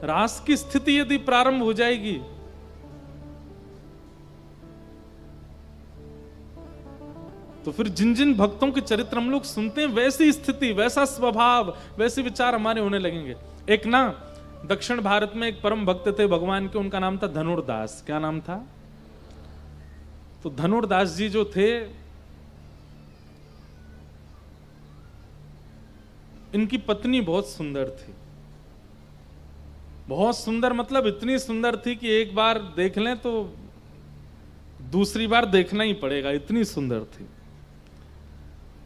रास की स्थिति यदि प्रारंभ हो जाएगी, तो फिर जिन जिन भक्तों के चरित्र हम लोग सुनते हैं, वैसी स्थिति, वैसा स्वभाव, वैसे विचार हमारे होने लगेंगे। एक ना दक्षिण भारत में एक परम भक्त थे भगवान के, उनका नाम था धनुर्दास। क्या नाम था? तो धनुर्दास जी जो थे, इनकी पत्नी बहुत सुंदर थी। बहुत सुंदर मतलब इतनी सुंदर थी कि एक बार देख लें तो दूसरी बार देखना ही पड़ेगा, इतनी सुंदर थी।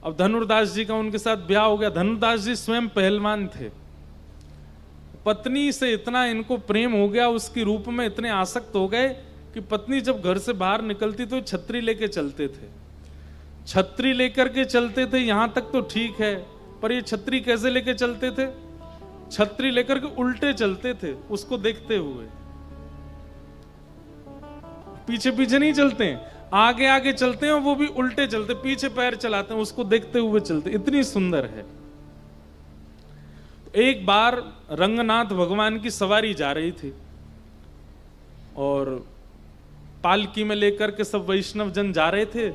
अब धनुर्दास जी का उनके साथ ब्याह हो गया। धनुर्दास जी स्वयं पहलवान थे। पत्नी से इतना इनको प्रेम हो गया, उसकी रूप में इतने आसक्त हो गए कि पत्नी जब घर से बाहर निकलती तो छतरी लेके चलते थे। छतरी लेकर के चलते थे, यहां तक तो ठीक है, पर ये छतरी कैसे लेके चलते थे? छतरी लेकर के उल्टे चलते थे, उसको देखते हुए। पीछे पीछे नहीं चलते हैं, आगे आगे चलते हैं, वो भी उल्टे चलते, पीछे पैर चलाते हैं, उसको देखते हुए चलते। इतनी सुंदर है। एक बार रंगनाथ भगवान की सवारी जा रही थी और पालकी में लेकर के सब वैष्णव जन जा रहे थे।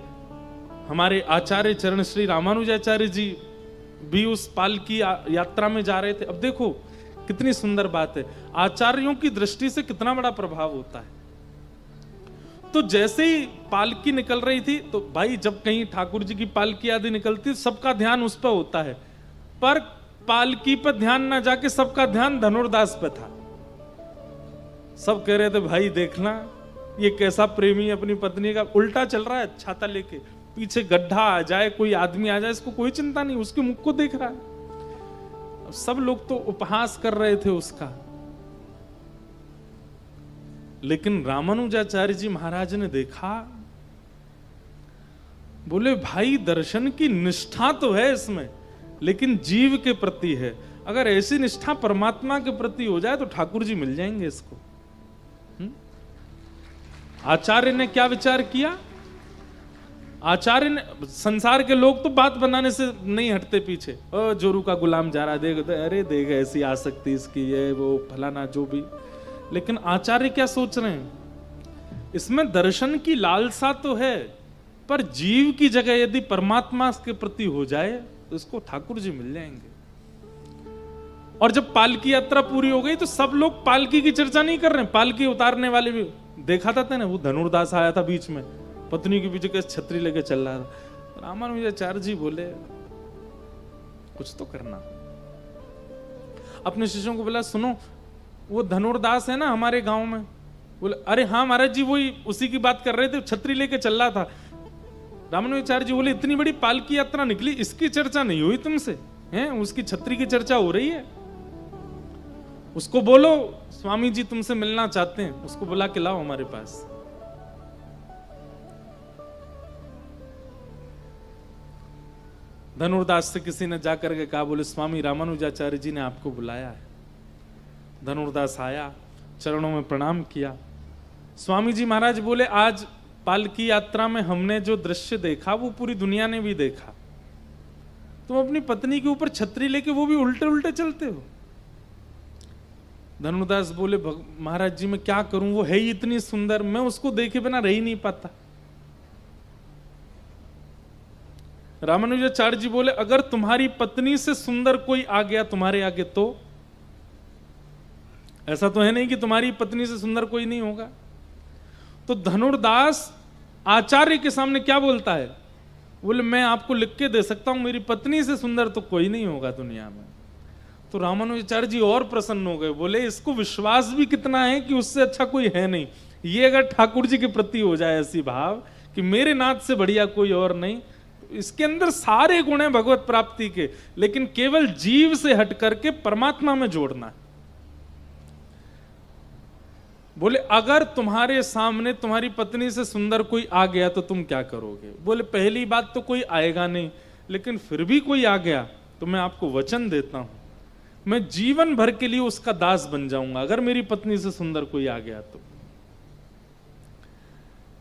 हमारे आचार्य चरण श्री रामानुजाचार्य जी भी उस पालकी यात्रा में जा रहे थे। अब देखो कितनी सुंदर बात है, आचार्यों की दृष्टि से कितना बड़ा प्रभाव होता है। तो जैसे ही पालकी निकल रही थी, तो भाई जब कहीं ठाकुर जी की पालकी आदि निकलती, सबका ध्यान उस पर होता है, पर पालकी पर ध्यान ना जाके सबका ध्यान धनुर्दास पे था। सब कह रहे थे भाई देखना ये कैसा प्रेमी अपनी पत्नी का उल्टा चल रहा है, छाता लेके, पीछे गड्ढा आ जाए, कोई आदमी आ जाए, इसको कोई चिंता नहीं, उसके मुख को देख रहा है। अब सब लोग तो उपहास कर रहे थे उसका, लेकिन रामानुजाचार्य जी महाराज ने देखा, बोले भाई दर्शन की निष्ठा तो है इसमें, लेकिन जीव के प्रति है। अगर ऐसी निष्ठा परमात्मा के प्रति हो जाए तो ठाकुर जी मिल जाएंगे इसको। आचार्य ने क्या विचार किया? आचार्य ने, संसार के लोग तो बात बनाने से नहीं हटते पीछे, जोरू का गुलाम जा रहा, देख अरे देख ऐसी आसक्ति इसकी, ये वो फलाना जो भी। लेकिन आचार्य क्या सोच रहे हैं? इसमें दर्शन की लालसा तो है, पर जीव की जगह यदि परमात्मा के प्रति हो जाए तो इसको ठाकुर जी मिल जाएंगे। और जब पालकी यात्रा पूरी हो गई तो सब लोग पालकी की चर्चा नहीं कर रहे हैं, पालकी उतारने वाले भी देखा था ना, वो धनुर्दास आया था बीच में, पत्नी के पीछे कैसे छतरी लेके चल रहा था। रामानुजाचार्य जी बोले कुछ तो करना। अपने शिष्यों को बोला सुनो, वो धनुर्दास है ना हमारे गांव में? बोले अरे हाँ महाराज जी, वही उसी की बात कर रहे थे, छतरी लेके चल रहा था। रामानुजाचार्य जी बोले इतनी बड़ी पालकी यात्रा निकली, इसकी चर्चा नहीं हुई तुमसे? हैं, उसकी छतरी की चर्चा हो रही है। उसको बोलो स्वामी जी तुमसे मिलना चाहते हैं, उसको बुला के लाओ हमारे पास। धनुर्दास से किसी ने जाकर के कहा, बोले स्वामी रामानुजाचार्य जी ने आपको बुलाया है। धनुर्दास आया, चरणों में प्रणाम किया। स्वामी जी महाराज बोले आज पालकी यात्रा में हमने जो दृश्य देखा वो पूरी दुनिया ने भी देखा। तुम अपनी पत्नी के ऊपर छतरी लेके वो भी उल्टे उल्टे चलते हो। धनुर्दास बोले महाराज जी मैं क्या करूं, वो है ही इतनी सुंदर, मैं उसको देखे बिना रह ही नहीं पाता। रामानुजाचार्य जी बोले अगर तुम्हारी पत्नी से सुंदर कोई आ गया तुम्हारे आगे तो? ऐसा तो है नहीं कि तुम्हारी पत्नी से सुंदर कोई नहीं होगा। तो धनुर्दास आचार्य के सामने क्या बोलता है? बोले मैं आपको लिख के दे सकता हूं, मेरी पत्नी से सुंदर तो कोई नहीं होगा दुनिया में। तो रामानुजाचार्य जी और प्रसन्न हो गए, बोले इसको विश्वास भी कितना है कि उससे अच्छा कोई है नहीं। ये अगर ठाकुर जी के प्रति हो जाए ऐसी भाव कि मेरे नाथ से बढ़िया कोई और नहीं, तो इसके अंदर सारे गुण हैं भगवत प्राप्ति के, लेकिन केवल जीव से हट करके परमात्मा में जोड़ना है। बोले अगर तुम्हारे सामने तुम्हारी पत्नी से सुंदर कोई आ गया तो तुम क्या करोगे? बोले पहली बात तो कोई आएगा नहीं, लेकिन फिर भी कोई आ गया तो मैं आपको वचन देता हूं, मैं जीवन भर के लिए उसका दास बन जाऊंगा अगर मेरी पत्नी से सुंदर कोई आ गया तो।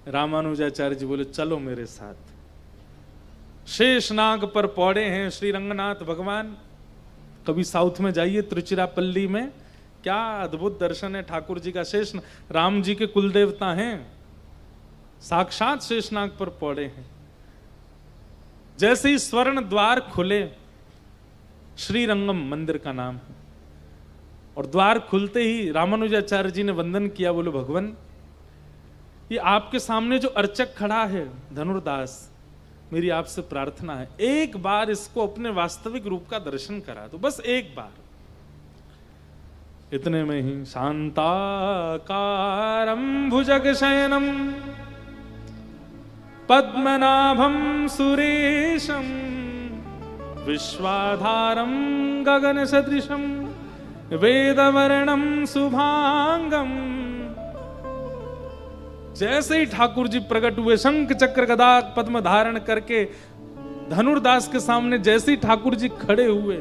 रामानुजाचार्य जी बोले चलो मेरे साथ। शेषनाग पर पौड़े हैं श्री रंगनाथ भगवान। कभी साउथ में जाइए, त्रिचिरापल्ली में क्या अद्भुत दर्शन है ठाकुर जी का। शेष राम जी के कुल देवता हैं, साक्षात शेषनाग पर पौड़े हैं। जैसे ही स्वर्ण द्वार खुले, श्रीरंगम मंदिर का नाम है, और द्वार खुलते ही रामानुजाचार्य जी ने वंदन किया, बोले भगवान ये आपके सामने जो अर्चक खड़ा है धनुर्दास, मेरी आपसे प्रार्थना है एक बार इसको अपने वास्तविक रूप का दर्शन करा दो, बस एक बार। इतने में ही शांताकारं भुजगशयनं पद्मनाभं सुरेशं विश्वाधारं गगनसदृशं वेदवर्णं शुभांगं। जैसे ही ठाकुर जी प्रकट हुए, शंख चक्र गदा पद्म धारण करके धनुर्दास के सामने जैसे ही ठाकुर जी खड़े हुए,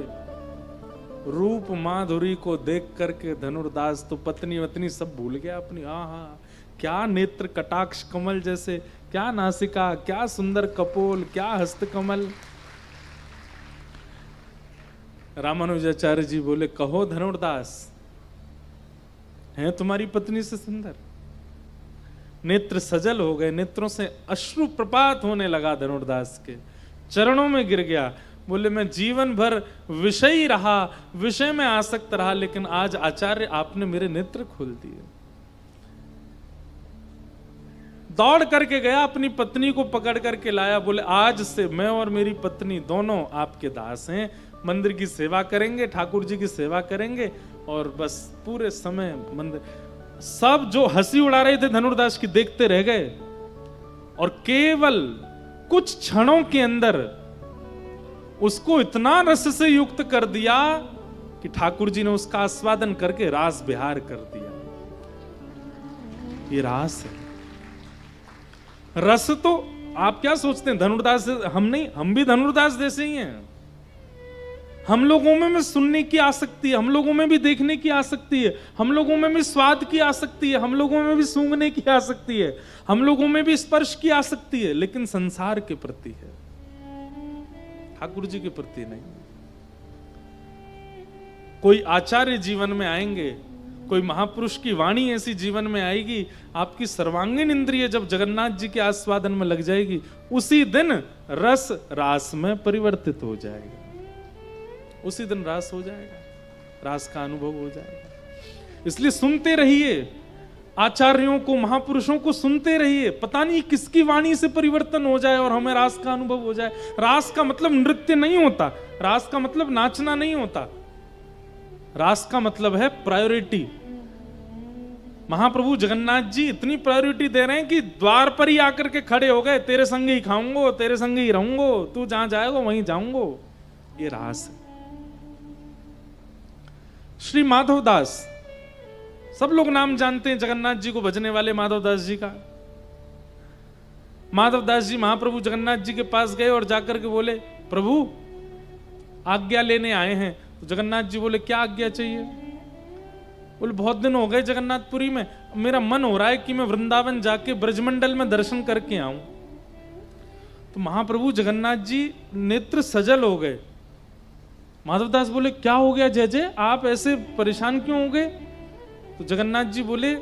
रूप माधुरी को देख करके धनुर्दास तो पत्नी वत्नी सब भूल गया अपनी। आहा, क्या नेत्र कटाक्ष कमल जैसे, क्या नासिका, क्या सुंदर कपोल, क्या हस्त कमल। रामानुजाचार्य जी बोले, कहो धनुर्दास, है तुम्हारी पत्नी से सुंदर? नेत्र सजल हो गए, नेत्रों से अश्रु प्रपात होने लगा, धनुर्दास के चरणों में गिर गया। बोले मैं जीवन भर विषयी रहा, विषय में आसक्त रहा, लेकिन आज आचार्य आपने मेरे नेत्र खोल दिए। दौड़ करके गया, अपनी पत्नी को पकड़ करके लाया। बोले आज से मैं और मेरी पत्नी दोनों आपके दास हैं, मंदिर की सेवा करेंगे, ठाकुर जी की सेवा करेंगे, और बस पूरे समय मंदिर। सब जो हंसी उड़ा रहे थे धनुर्दास की देखते रह गए, और केवल कुछ क्षणों के अंदर उसको इतना रस से युक्त कर दिया कि ठाकुर जी ने उसका आस्वादन करके रास बिहार कर दिया। ये रास है। रस तो आप क्या सोचते हैं धनुर्दास, हम नहीं, हम भी धनुर्दास जैसे ही हैं। हम लोगों में भी सुनने की आसक्ति है, हम लोगों में भी देखने की आसक्ति है, हम लोगों में भी स्वाद की आसक्ति है, हम लोगों में भी सूंघने की आसक्ति है, हम लोगों में भी स्पर्श की आसक्ति है, लेकिन संसार के प्रति है, ठाकुर जी के प्रति नहीं। कोई आचार्य जीवन में आएंगे, कोई महापुरुष की वाणी ऐसी जीवन में आएगी, आपकी सर्वांगीण इंद्रिय जब जगन्नाथ जी के आस्वादन में लग जाएगी, उसी दिन रस रास में परिवर्तित हो जाएगा, उसी दिन रास हो जाएगा, रास का अनुभव हो जाएगा। इसलिए सुनते रहिए आचार्यों को, महापुरुषों को सुनते रहिए, पता नहीं किसकी वाणी से परिवर्तन हो जाए और हमें रास का अनुभव हो जाए। रास का मतलब नृत्य नहीं होता, रास का मतलब नाचना नहीं होता, रास का मतलब है प्रायोरिटी। महाप्रभु जगन्नाथ जी इतनी प्रायोरिटी दे रहे हैं कि द्वार पर ही आकर के खड़े हो गए, तेरे संग ही खाऊंगो, तेरे संग ही रहूंगो, तू जहां जाएगा वहीं जाऊंगो। ये रास है। श्री माधवदास, सब लोग नाम जानते हैं जगन्नाथ जी को भजने वाले माधवदास जी का। माधवदास जी महाप्रभु जगन्नाथ जी के पास गए और जाकर के बोले, प्रभु आज्ञा लेने आए हैं। तो जगन्नाथ जी बोले, क्या आज्ञा चाहिए? बोले, बहुत दिन हो गए जगन्नाथपुरी में, मेरा मन हो रहा है कि मैं वृंदावन जाके ब्रजमंडल में दर्शन करके आऊं। तो महाप्रभु जगन्नाथ जी नेत्र सजल हो गए। माधवदास बोले, क्या हो गया जय जय, आप ऐसे परेशान क्यों हो गए? तो जगन्नाथ जी बोले,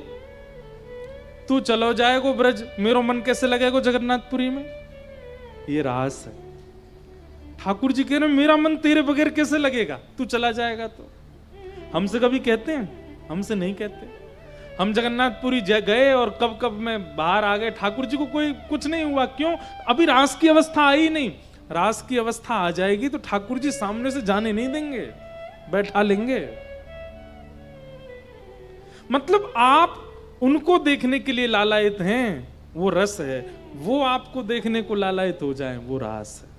तू चलो जाएगो ब्रज, मेरो मन कैसे लगेगा जगन्नाथपुरी में? ये रास है। ठाकुर जी कह रहे मेरा मन तेरे बगैर कैसे लगेगा, तू चला जाएगा तो। हमसे कभी कहते हैं? हमसे नहीं कहते। हम जगन्नाथपुरी गए और कब कब में बाहर आ गए, ठाकुर जी को कोई कुछ नहीं हुआ। क्यों? अभी रास की अवस्था आई नहीं। रास की अवस्था आ जाएगी तो ठाकुर जी सामने से जाने नहीं देंगे, बैठा लेंगे। मतलब आप उनको देखने के लिए लालायित हैं, वो रस है। वो आपको देखने को लालायित हो जाए, वो रास है।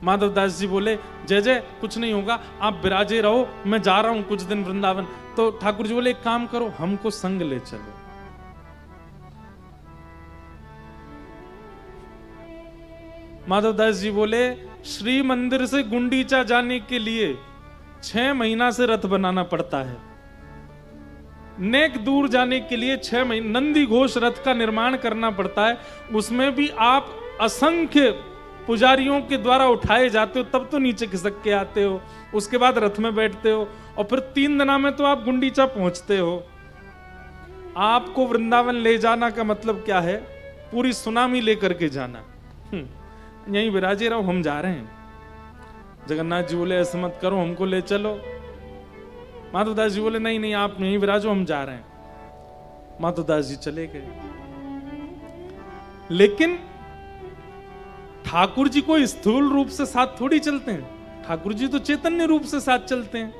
माधवदास जी बोले, जय जय कुछ नहीं होगा, आप विराजे रहो, मैं जा रहा हूं कुछ दिन वृंदावन। तो ठाकुर जी बोले, एक काम करो, हमको संग ले चलो। माधवदास जी बोले, श्री मंदिर से गुंडीचा जाने के लिए 6 महीना से रथ बनाना पड़ता है। नेक दूर जाने के लिए 6 महीने नंदी घोष रथ का निर्माण करना पड़ता है। उसमें भी आप असंख्य पुजारियों के द्वारा उठाए जाते हो तब तो नीचे खिसक के आते हो, उसके बाद रथ में बैठते हो और फिर 3 दिना में तो आप गुंडीचा पहुंचते हो। आपको वृंदावन ले जाना का मतलब क्या है? पूरी सुनामी लेकर के जाना। यहीं विराजे रहो, हम जा रहे हैं। जगन्नाथ जी बोले ऐसा मत करो, हमको ले चलो। माधवदास जी बोले नहीं नहीं, आप यहीं विराजो, हम जा रहे हैं। माधवदास जी चले गए। लेकिन ठाकुर जी को स्थूल रूप से साथ थोड़ी चलते हैं, ठाकुर जी तो चैतन्य रूप से साथ चलते हैं।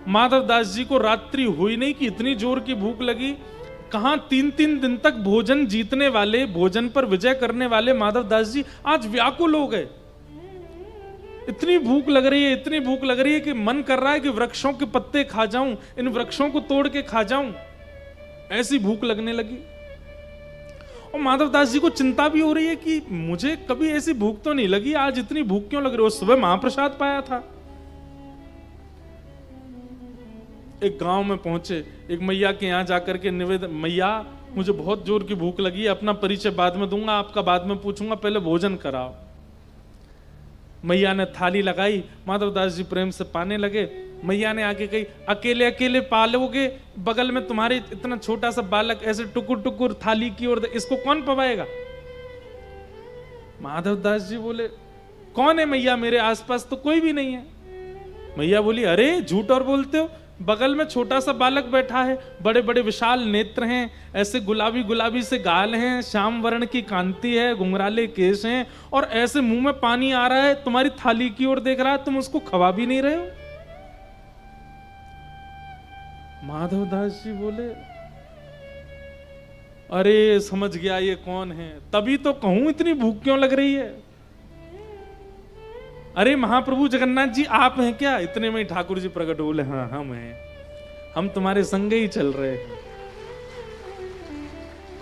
माधवदास जी को रात्रि हुई नहीं कि इतनी जोर की भूख लगी। कहां 3-3 दिन तक भोजन जीतने वाले, भोजन पर विजय करने वाले माधवदास जी आज व्याकुल हो गए। इतनी भूख लग रही है, इतनी भूख लग रही है कि मन कर रहा है कि वृक्षों के पत्ते खा जाऊं, इन वृक्षों को तोड़ के खा जाऊं, ऐसी भूख लगने लगी। और माधवदास जी को चिंता भी हो रही है कि मुझे कभी ऐसी भूख तो नहीं लगी, आज इतनी भूख क्यों लग रही है? सुबह महाप्रसाद पाया था। एक गांव में पहुंचे, एक मैया के यहां जाकर के निवेदन, मैया मुझे बहुत जोर की भूख लगी है, अपना परिचय बाद में दूंगा, आपका बाद में पूछूंगा, पहले भोजन कराओ। मैया ने थाली लगाई, माधवदास जी प्रेम से पाने लगे। मैया ने आके कही, अकेले अकेले पालोगे, बगल में तुम्हारे इतना छोटा सा बालक ऐसे टुकुर टुकुर थाली की ओर, इसको कौन पवाएगा? माधवदास जी बोले, कौन है मैया? मेरे आसपास तो कोई भी नहीं है। मैया बोली, अरे झूठ और बोलते हो, बगल में छोटा सा बालक बैठा है, बड़े बड़े विशाल नेत्र हैं, ऐसे गुलाबी गुलाबी से गाल हैं, श्याम वर्ण की कांति है, घुंघराले केश हैं, और ऐसे मुंह में पानी आ रहा है, तुम्हारी थाली की ओर देख रहा है, तुम उसको खवा भी नहीं रहे हो। माधवदास जी बोले, अरे समझ गया ये कौन है, तभी तो कहूं इतनी भूख क्यों लग रही है। अरे महाप्रभु जगन्नाथ जी आप हैं क्या? इतने में ठाकुर जी प्रकट बोले, हाँ हम हैं, हम तुम्हारे संग ही चल रहे हैं,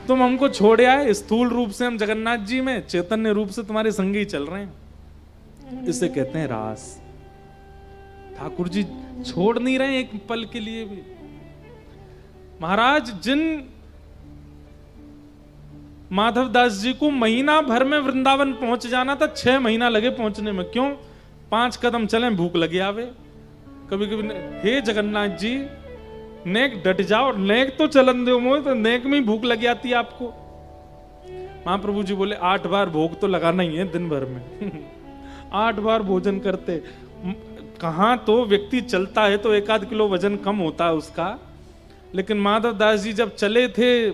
तुम हमको छोड़ आए, स्थूल रूप से हम जगन्नाथ जी में, चैतन्य रूप से तुम्हारे संग ही चल रहे हैं। इसे कहते हैं रास। ठाकुर जी छोड़ नहीं रहे एक पल के लिए भी। महाराज, जिन माधवदास जी को महीना भर में वृंदावन पहुंच जाना था, 6 महीना लगे पहुंचने में। क्यों? 5 कदम चले भूख लगे आवे। कभी कभी हे जगन्नाथ जी, नेक डट जाओ, नेक तो चलन दो मोह, तो नेक में ही भूख लग जाती है आपको। महाप्रभु जी बोले, 8 बार भोग तो लगाना ही है दिन भर में। 8 बार भोजन करते। कहां तो व्यक्ति चलता है तो 1-8 किलो वजन कम होता है उसका, लेकिन माधवदास जी जब चले थे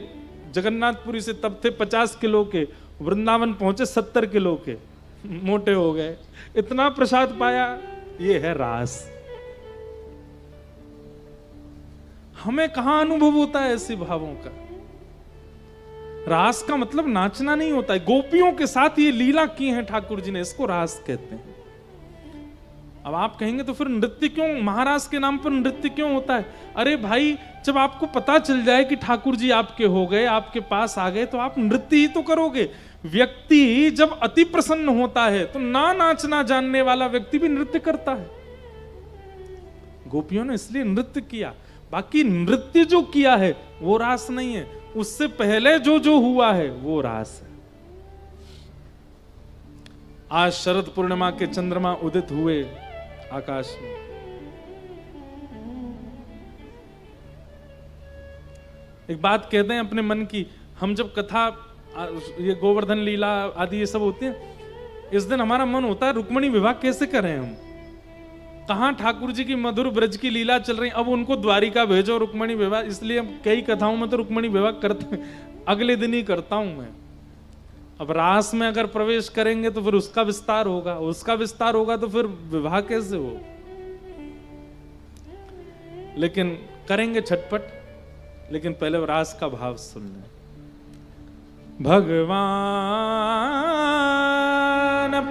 जगन्नाथपुरी से, तब थे 50 किलो के, वृंदावन पहुंचे 70 किलो के, मोटे हो गए। इतना प्रसाद पाया। ये है रास। हमें कहां अनुभव होता है ऐसे भावों का? रास का मतलब नाचना नहीं होता है। गोपियों के साथ ये लीला की है ठाकुर जी ने, इसको रास कहते हैं। अब आप कहेंगे तो फिर नृत्य क्यों, महाराज के नाम पर नृत्य क्यों होता है? अरे भाई, जब आपको पता चल जाए कि ठाकुर जी आपके हो गए, आपके पास आ गए, तो आप नृत्य ही तो करोगे। व्यक्ति जब अति प्रसन्न होता है तो ना नाचना जानने वाला व्यक्ति भी नृत्य करता है। गोपियों ने इसलिए नृत्य किया। बाकी नृत्य जो किया है वो रास नहीं है, उससे पहले जो जो हुआ है वो रास है। आज शरद पूर्णिमा के चंद्रमा उदित हुए आकाश में। एक बात कहते हैं अपने मन की, हम जब कथा, ये गोवर्धन लीला आदि ये सब होती है, इस दिन हमारा मन होता है रुक्मणी विवाह कैसे करें हम। कहां ठाकुर जी की मधुर ब्रज की लीला चल रही, अब उनको द्वारिका भेजो रुक्मणी विवाह। इसलिए कई कथाओं में तो रुक्मणी विवाह करते अगले दिन ही करता हूं मैं। अब रास में अगर प्रवेश करेंगे तो फिर उसका विस्तार होगा, उसका विस्तार होगा तो फिर विवाह कैसे हो। लेकिन करेंगे छटपट, लेकिन पहले रास का भाव सुन लें। भगवान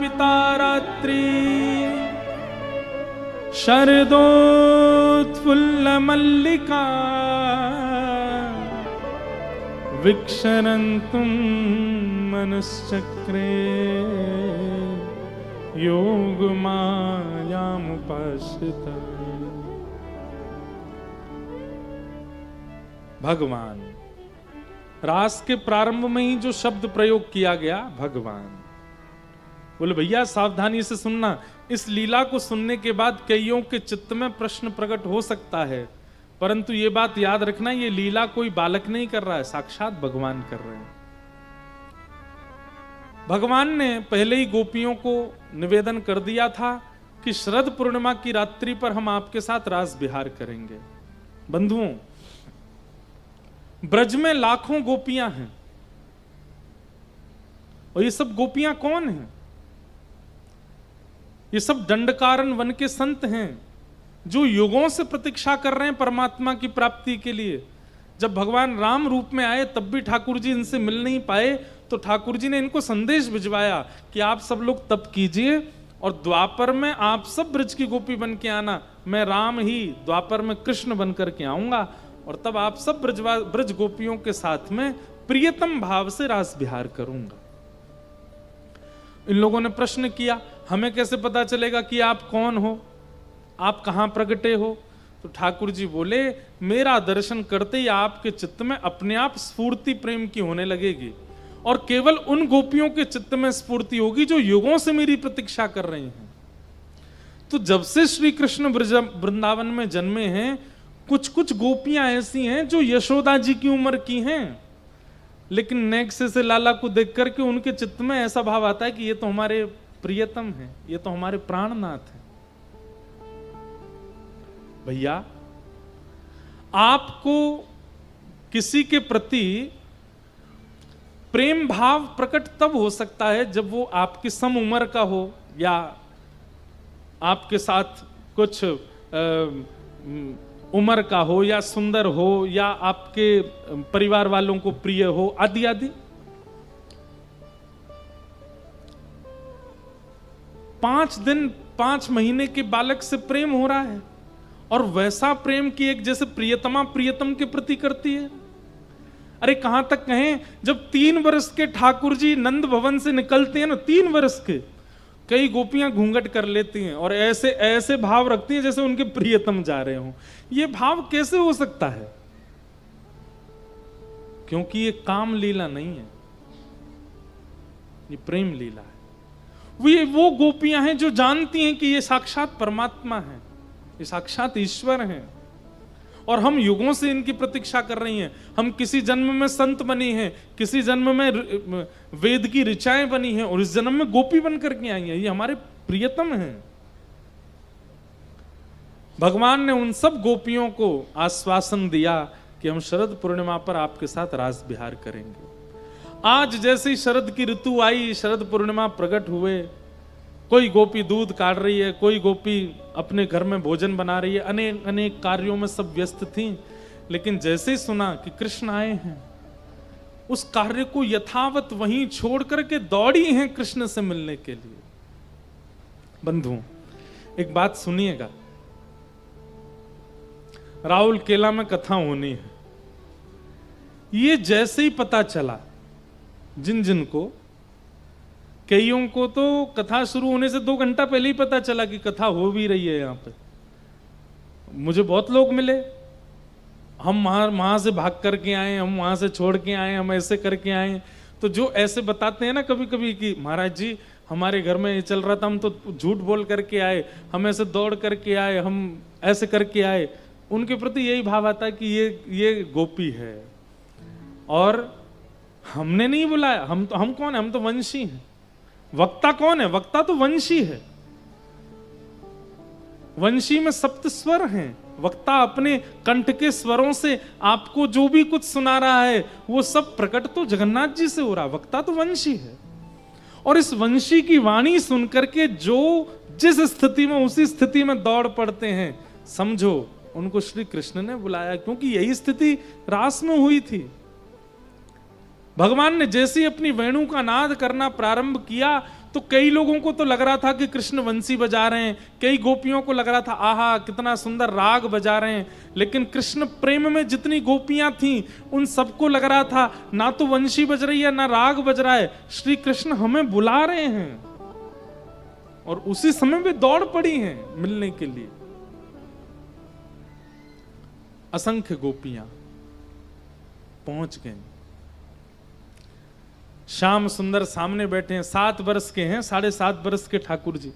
पिता रात्रि शरदोत्फुल्ल मल्लिका विक्षरन्तुं मनुश्चक्रे योगमायामुपाश्रिता। भगवान, रास के प्रारंभ में ही जो शब्द प्रयोग किया गया भगवान, बोले भैया सावधानी से सुनना, इस लीला को सुनने के बाद कईयों के चित्त में प्रश्न प्रकट हो सकता है, परंतु ये बात याद रखना, ये लीला कोई बालक नहीं कर रहा है, साक्षात भगवान कर रहे हैं। भगवान ने पहले ही गोपियों को निवेदन कर दिया था कि शरद पूर्णिमा की रात्रि पर हम आपके साथ रास विहार करेंगे। बंधुओं, ब्रज में लाखों गोपियां हैं, और ये सब गोपियां कौन हैं? ये सब दंडकारण्य वन के संत हैं जो युगों से प्रतीक्षा कर रहे हैं परमात्मा की प्राप्ति के लिए। जब भगवान राम रूप में आए तब भी ठाकुर जी इनसे मिल नहीं पाए, तो ठाकुर जी ने इनको संदेश भिजवाया कि आप सब लोग तप कीजिए और द्वापर में आप सब ब्रज की गोपी बन के आना, मैं राम ही द्वापर में कृष्ण बन करके आऊंगा, और तब आप सब ब्रज गोपियों के साथ में प्रियतम भाव से रास विहार करूंगा। इन लोगों ने प्रश्न किया, हमें कैसे पता चलेगा कि आप कौन हो, आप कहां प्रगटे हो? तो ठाकुर जी बोले, मेरा दर्शन करते ही आपके चित्त में अपने आप स्फूर्ति प्रेम की होने लगेगी, और केवल उन गोपियों के चित्त में स्फूर्ति होगी जो युगों से मेरी प्रतीक्षा कर रही हैं। तो जब से श्री कृष्ण वृंदावन में जन्मे हैं, कुछ कुछ गोपियां ऐसी हैं जो यशोदा जी की उम्र की हैं, लेकिन नेक्स्ट से लाला को देख करके उनके चित्त में ऐसा भाव आता है कि ये तो हमारे प्रियतम हैं, ये तो हमारे प्राणनाथ हैं। भैया, आपको किसी के प्रति प्रेम भाव प्रकट तब हो सकता है जब वो आपकी सम उम्र का हो, या आपके साथ कुछ उम्र का हो, या सुंदर हो, या आपके परिवार वालों को प्रिय हो, आदि आदि। 5 दिन 5 महीने के बालक से प्रेम हो रहा है, और वैसा प्रेम की एक जैसे प्रियतमा प्रियतम के प्रति करती है। अरे कहां तक कहें, जब 3 वर्ष के ठाकुर जी नंद भवन से निकलते हैं ना, 3 वर्ष के, कई गोपियां घूंघट कर लेती हैं और ऐसे ऐसे भाव रखती हैं जैसे उनके प्रियतम जा रहे हों। ये भाव कैसे हो सकता है? क्योंकि ये काम लीला नहीं है, ये प्रेम लीला है। वो गोपियां हैं जो जानती हैं कि ये साक्षात परमात्मा है, ये साक्षात ईश्वर हैं, और हम युगों से इनकी प्रतीक्षा कर रही हैं। हम किसी जन्म में संत बनी हैं, किसी जन्म में वेद की ऋचाएं बनी हैं, और इस जन्म में गोपी बन करके आई हैं। ये हमारे प्रियतम हैं। भगवान ने उन सब गोपियों को आश्वासन दिया कि हम शरद पूर्णिमा पर आपके साथ रास विहार करेंगे। आज जैसे ही शरद की ऋतु आई, शरद पूर्णिमा प्रकट हुए, कोई गोपी दूध काट रही है, कोई गोपी अपने घर में भोजन बना रही है, अनेक अनेक कार्यों में सब व्यस्त थी। लेकिन जैसे ही सुना कि कृष्ण आए हैं, उस कार्य को यथावत वहीं छोड़ करके दौड़ी हैं कृष्ण से मिलने के लिए। बंधुओं, एक बात सुनिएगा, राहुल केला में कथा होनी है। ये जैसे ही पता चला, जिन जिन को, कईयों को तो कथा शुरू होने से 2 घंटा पहले ही पता चला कि कथा हो भी रही है यहाँ पे। मुझे बहुत लोग मिले, हम वहां से भाग करके आए, हम वहां से छोड़ के आए, हम ऐसे करके आए। तो जो ऐसे बताते हैं ना कभी कभी कि महाराज जी हमारे घर में ये चल रहा था, हम तो झूठ बोल करके आए, हम ऐसे दौड़ करके आए, हम ऐसे करके आए, उनके प्रति यही भाव आता है कि ये गोपी है, और हमने नहीं बुलाया। हम कौन है? हम तो वंशी हैं। वक्ता कौन है? वक्ता तो वंशी है। वंशी में 7 स्वर हैं। वक्ता अपने कंठ के स्वरों से आपको जो भी कुछ सुना रहा है वो सब प्रकट तो जगन्नाथ जी से हो रहा। वक्ता तो वंशी है, और इस वंशी की वाणी सुन करके जो जिस स्थिति में उसी स्थिति में दौड़ पड़ते हैं, समझो उनको श्री कृष्ण ने बुलाया, क्योंकि यही स्थिति रास में हुई थी। भगवान ने जैसे ही अपनी वेणु का नाद करना प्रारंभ किया तो कई लोगों को तो लग रहा था कि कृष्ण वंशी बजा रहे हैं, कई गोपियों को लग रहा था आहा कितना सुंदर राग बजा रहे हैं। लेकिन कृष्ण प्रेम में जितनी गोपियां थीं उन सबको लग रहा था ना तो वंशी बज रही है ना राग बज रहा है, श्री कृष्ण हमें बुला रहे हैं, और उसी समय वे दौड़ पड़ी हैं मिलने के लिए। असंख्य गोपियां पहुंच गई। श्याम सुंदर सामने बैठे हैं, 7 वर्ष के हैं, 7.5 वर्ष के ठाकुर जी।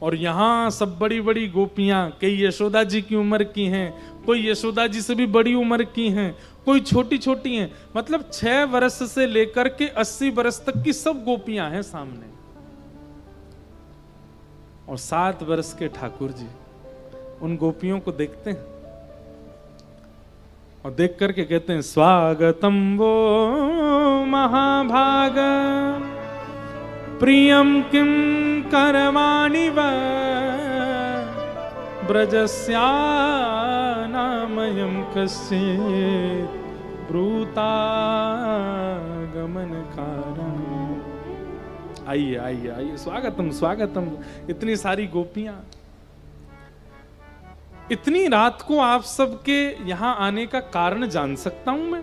और यहां सब बड़ी बड़ी गोपियां, कई यशोदा जी की उम्र की हैं, कोई यशोदा जी से भी बड़ी उम्र की हैं, कोई छोटी छोटी हैं। मतलब 6 वर्ष से लेकर के 80 वर्ष तक की सब गोपियां हैं सामने। और 7 वर्ष के ठाकुर जी उन गोपियों को देखते हैं और देख करके कहते हैं, स्वागतम वो महाभाग प्रियम किम करवाणि व ब्रजस्यानामयं कस्य ब्रूतागमन कारण। आइए आइए आइए, स्वागतम स्वागतम। इतनी सारी गोपियां, इतनी रात को आप सबके यहां आने का कारण जान सकता हूं मैं?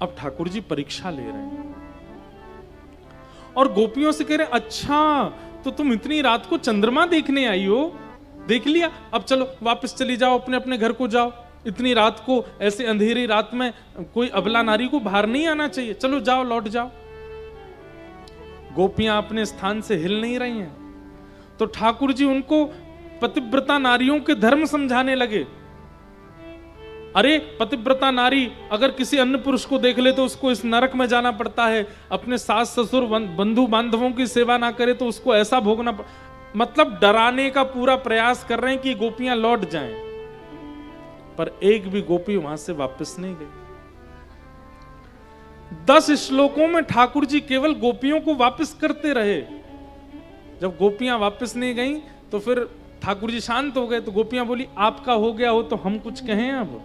अब ठाकुर जी परीक्षा ले रहे हैं और गोपियों से कह रहे हैं, अच्छा तो तुम इतनी रात को चंद्रमा देखने आई हो? देख लिया, अब चलो वापस चली जाओ, अपने अपने घर को जाओ। इतनी रात को, ऐसे अंधेरी रात में कोई अबला नारी को बाहर नहीं आना चाहिए, चलो जाओ, लौट जाओ। गोपियां अपने स्थान से हिल नहीं रही हैं। तो ठाकुर जी उनको पतिव्रता नारियों के धर्म समझाने लगे। अरे पतिव्रता नारी अगर किसी अन्य पुरुष को देख ले तो उसको इस नरक में जाना पड़ता है, अपने सास ससुर बंधु बांधवों की सेवा ना करे तो उसको ऐसा भोगना मतलब डराने का पूरा प्रयास कर रहे हैं कि गोपियां लौट जाएं। पर एक भी गोपी वहां से वापस नहीं गई। 10 श्लोकों में ठाकुर जी केवल गोपियों को वापस करते रहे। जब गोपियां वापस नहीं गईं तो फिर ठाकुर जी शांत हो गए। तो गोपियां बोली, आपका हो गया हो तो हम कुछ कहें अब?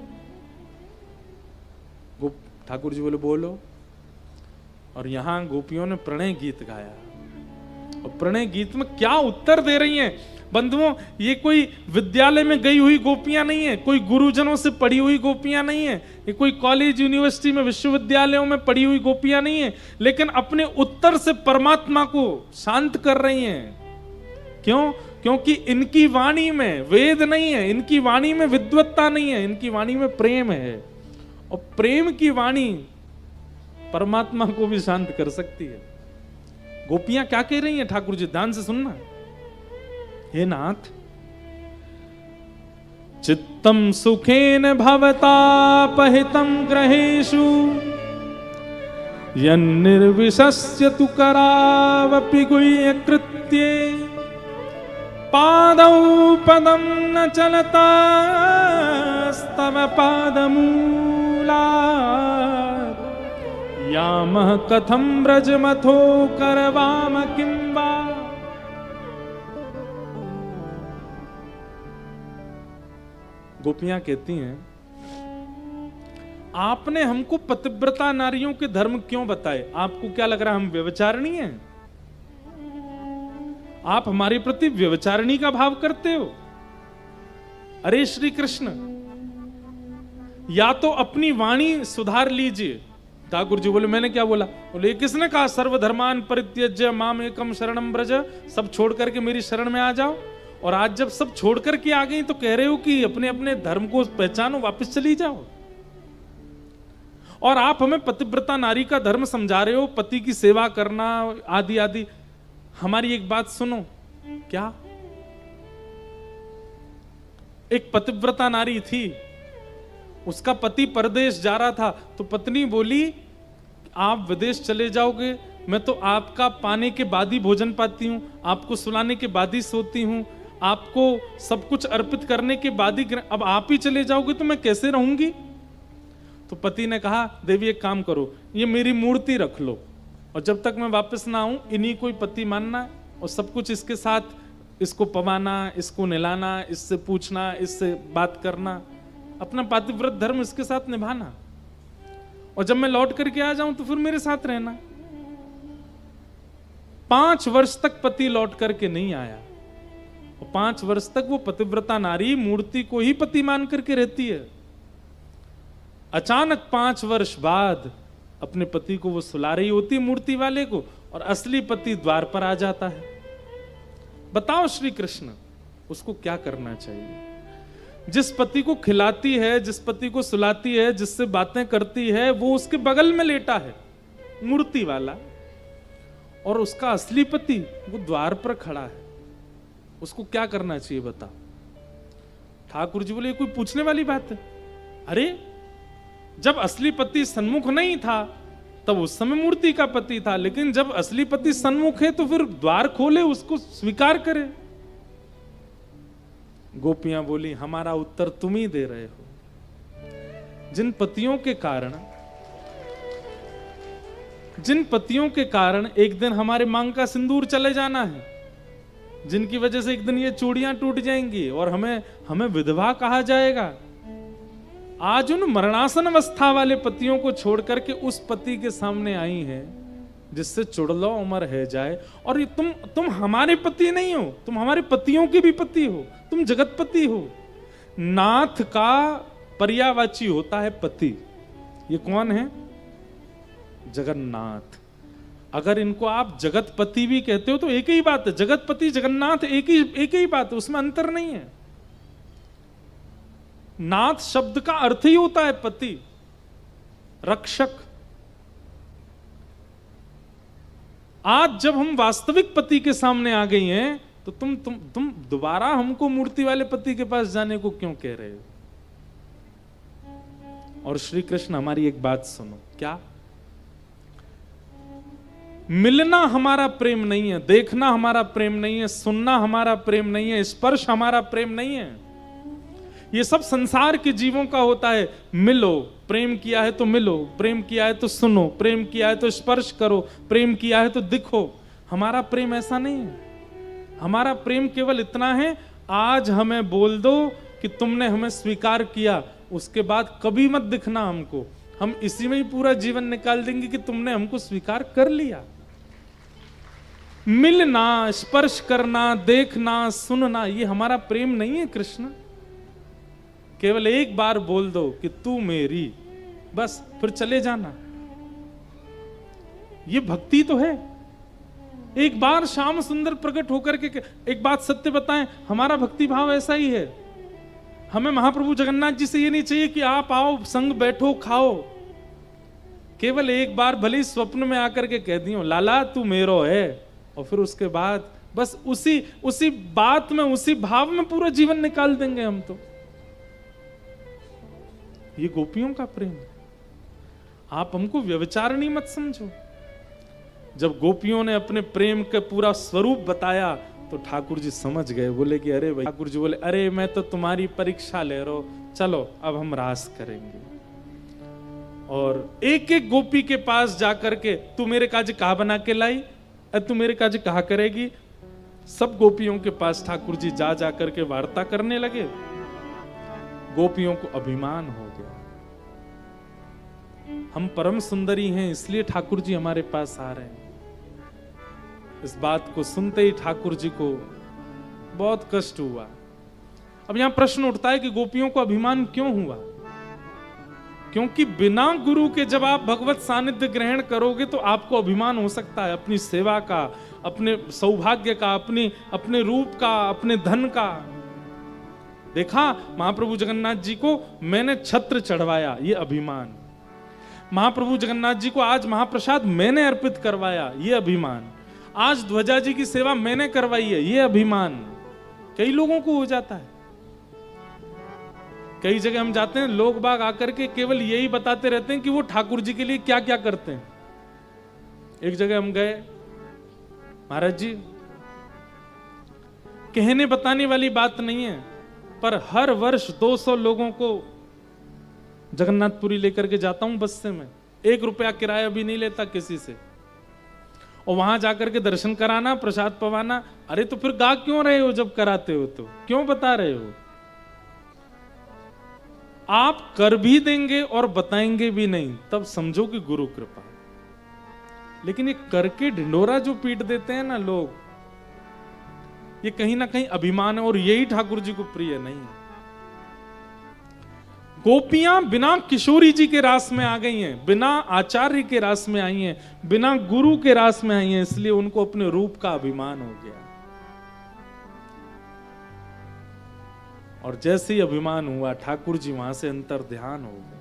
ठाकुर जी बोले, बोलो। और यहां गोपियों ने प्रणय गीत गाया। और प्रणय गीत में क्या उत्तर दे रही हैं बंधुओं, ये कोई विद्यालय में गई हुई गोपियां नहीं है, कोई गुरुजनों से पढ़ी हुई गोपियां नहीं है, ये कोई कॉलेज यूनिवर्सिटी में विश्वविद्यालयों में पढ़ी हुई गोपियां नहीं है, लेकिन अपने उत्तर से परमात्मा को शांत कर रही हैं। क्यों? क्योंकि इनकी वाणी में वेद नहीं है, इनकी वाणी में विद्वत्ता नहीं है, इनकी वाणी में प्रेम है। और प्रेम की वाणी परमात्मा को भी शांत कर सकती है। गोपियां क्या कह रही हैं ठाकुर जी, ध्यान से सुनना। हे नाथ, चित्तम सुखेन भवतापहितं ग्रहेषु यन्निर्विशस्य तु करावपि गुह्यकृत्ये पादौ पदं न चलतास्तव पादमूलात् यामः कथं व्रजमथो करवाम किं वा। गोपियां कहती हैं, आपने हमको पतिव्रता नारियों के धर्म क्यों बताए? आपको क्या लग रहा है हम व्यभिचारिणी हैं? आप हमारे प्रति व्यभिचारिणी का भाव करते हो? अरे श्री कृष्ण, या तो अपनी वाणी सुधार लीजिए। ठाकुर जी बोले, मैंने क्या बोला? बोले, किसने कहा सर्वधर्मान परित्यज्य माम एकम शरणम ब्रज, सब छोड़ करके मेरी शरण में आ जाओ। और आज जब सब छोड़ करके आ गई तो कह रहे हो कि अपने अपने धर्म को पहचानो, वापस चली जाओ। और आप हमें पतिव्रता नारी का धर्म समझा रहे हो, पति की सेवा करना आदि आदि। हमारी एक बात सुनो। क्या? एक पतिव्रता नारी थी, उसका पति परदेश जा रहा था, तो पत्नी बोली, आप विदेश चले जाओगे, मैं तो आपका पाने के बाद ही भोजन पाती हूं, आपको सुलाने के बाद ही सोती हूं, आपको सब कुछ अर्पित करने के बाद ही, अब आप ही चले जाओगे तो मैं कैसे रहूंगी? तो पति ने कहा, देवी एक काम करो, ये मेरी मूर्ति रख लो, और जब तक मैं वापस ना आऊं इन्हीं कोई पति मानना, और सब कुछ इसके साथ, इसको पवाना, इसको नहलाना, इससे पूछना, इससे बात करना, अपना पातिव्रत धर्म इसके साथ निभाना, और जब मैं लौट करके आ जाऊं तो फिर मेरे साथ रहना। 5 वर्ष तक पति लौट करके नहीं आया, और 5 वर्ष तक वो पतिव्रता नारी मूर्ति को ही पति मान करके रहती है। अचानक 5 वर्ष बाद अपने पति को वो सुला रही होती मूर्ति वाले को, और असली पति द्वार पर आ जाता है। बताओ श्री कृष्ण, उसको क्या करना चाहिए? जिस पति को खिलाती है, जिस पति को सुलाती है, जिससे बातें करती है, वो उसके बगल में लेटा है, मूर्ति वाला, और उसका असली पति वो द्वार पर खड़ा है। उसको क्या करना चाहिए बता? ठाकुर जी बोले ये कोई पूछने वाली बात है? अरे जब असली पति सन्मुख नहीं था तब उस समय मूर्ति का पति था, लेकिन जब असली पति सन्मुख है तो फिर द्वार खोले, उसको स्वीकार करे। गोपियां बोली हमारा उत्तर तुम ही दे रहे हो। जिन पतियों के कारण एक दिन हमारे मांग का सिंदूर चले जाना है, जिनकी वजह से एक दिन ये चूड़ियां टूट जाएंगी और हमें विधवा कहा जाएगा, आज उन मरणासन अवस्था वाले पतियों को छोड़ करके उस पति के सामने आई हैं जिससे चुड़लो उमर है जाए। और ये तुम हमारे पति नहीं हो, तुम हमारे पतियों के भी पति हो, तुम जगतपति हो। नाथ का पर्यायवाची होता है पति। ये कौन है? जगन्नाथ। अगर इनको आप जगतपति भी कहते हो तो एक ही बात है, जगतपति जगन्नाथ एक ही बात है, उसमें अंतर नहीं है। नाथ शब्द का अर्थ ही होता है पति, रक्षक। आज जब हम वास्तविक पति के सामने आ गई हैं तो तुम दोबारा हमको मूर्ति वाले पति के पास जाने को क्यों कह रहे हो? और श्री कृष्ण हमारी एक बात सुनो, क्या? मिलना हमारा प्रेम नहीं है, देखना हमारा प्रेम नहीं है, सुनना हमारा प्रेम नहीं है, स्पर्श हमारा प्रेम नहीं है। ये सब संसार के जीवों का होता है। मिलो, प्रेम किया है तो मिलो, प्रेम किया है तो सुनो, प्रेम किया है तो स्पर्श करो, प्रेम किया है तो दिखो। हमारा प्रेम ऐसा नहीं है। हमारा प्रेम केवल इतना है, आज हमें बोल दो कि तुमने हमें स्वीकार किया, उसके बाद कभी मत दिखना हमको, हम इसी में ही पूरा जीवन निकाल देंगे कि तुमने हमको स्वीकार कर लिया। मिलना, स्पर्श करना, देखना, सुनना, ये हमारा प्रेम नहीं है कृष्ण। केवल एक बार बोल दो कि तू मेरी, बस, फिर चले जाना। ये भक्ति तो है। एक बार श्याम सुंदर प्रकट होकर के, एक बात सत्य बताएं, हमारा भक्ति भाव ऐसा ही है। हमें महाप्रभु जगन्नाथ जी से ये नहीं चाहिए कि आप आओ, संग बैठो, खाओ। केवल एक बार भले ही स्वप्न में आकर के कह दियो लाला तू मेरो है, और फिर उसके बाद बस उसी बात में, उसी भाव में पूरा जीवन निकाल देंगे हम तो। ये गोपियों का प्रेम। आप हमको व्यभिचारिणी मत समझो। जब गोपियों ने अपने प्रेम का पूरा स्वरूप बताया तो ठाकुर जी समझ गए, बोले कि अरे भाई, ठाकुर जी बोले अरे मैं तो तुम्हारी परीक्षा ले रहा हूं, चलो अब हम रास करेंगे। और एक एक गोपी के पास जाकर के, तू मेरे काज कहा बना के लाई, तू मेरे काज कहा करेगी। सब गोपियों के पास ठाकुर जी जा जा करके वार्ता करने लगे। गोपियों को अभिमान हो गया, हम परम सुंदरी हैं इसलिए ठाकुर जी हमारे पास आ रहे हैं। इस बात को सुनते ही ठाकुर जी को बहुत कष्ट हुआ। अब यहां प्रश्न उठता है कि गोपियों को अभिमान क्यों हुआ? क्योंकि बिना गुरु के जब आप भगवत सानिध्य ग्रहण करोगे तो आपको अभिमान हो सकता है अपनी सेवा का, अपने सौभाग्य का, अपने रूप का, अपने धन का। देखा, महाप्रभु जगन्नाथ जी को मैंने छत्र चढ़वाया, ये अभिमान। महाप्रभु जगन्नाथ जी को आज महाप्रसाद मैंने अर्पित करवाया, ये अभिमान। आज ध्वजा जी की सेवा मैंने करवाई है, ये अभिमान कई लोगों को हो जाता है। कई जगह हम जाते हैं, लोग बाग आकर के केवल यही बताते रहते हैं कि वो ठाकुर जी के लिए क्या क्या करते हैं। एक जगह हम गए, महाराज जी, कहने बताने वाली बात नहीं है, पर हर वर्ष 200 लोगों को जगन्नाथपुरी लेकर के जाता हूं बस से। मैं 1 रुपया किराया भी नहीं लेता किसी से, और वहां जाकर के दर्शन कराना, प्रसाद पवाना। अरे तो फिर गा क्यों रहे हो? जब कराते हो तो क्यों बता रहे हो? आप कर भी देंगे और बताएंगे भी नहीं, तब समझो कि गुरु कृपा। लेकिन ये करके ढिंडोरा जो पीट देते हैं ना लोग, ये कहीं ना कहीं अभिमान है, और यही ठाकुर जी को प्रिय नहीं है। गोपियां बिना किशोरी जी के रास में आ गई हैं, बिना आचार्य के रास में आई हैं, बिना गुरु के रास में आई हैं, इसलिए उनको अपने रूप का अभिमान हो गया। और जैसे ही अभिमान हुआ ठाकुर जी वहां से अंतर ध्यान हो गए।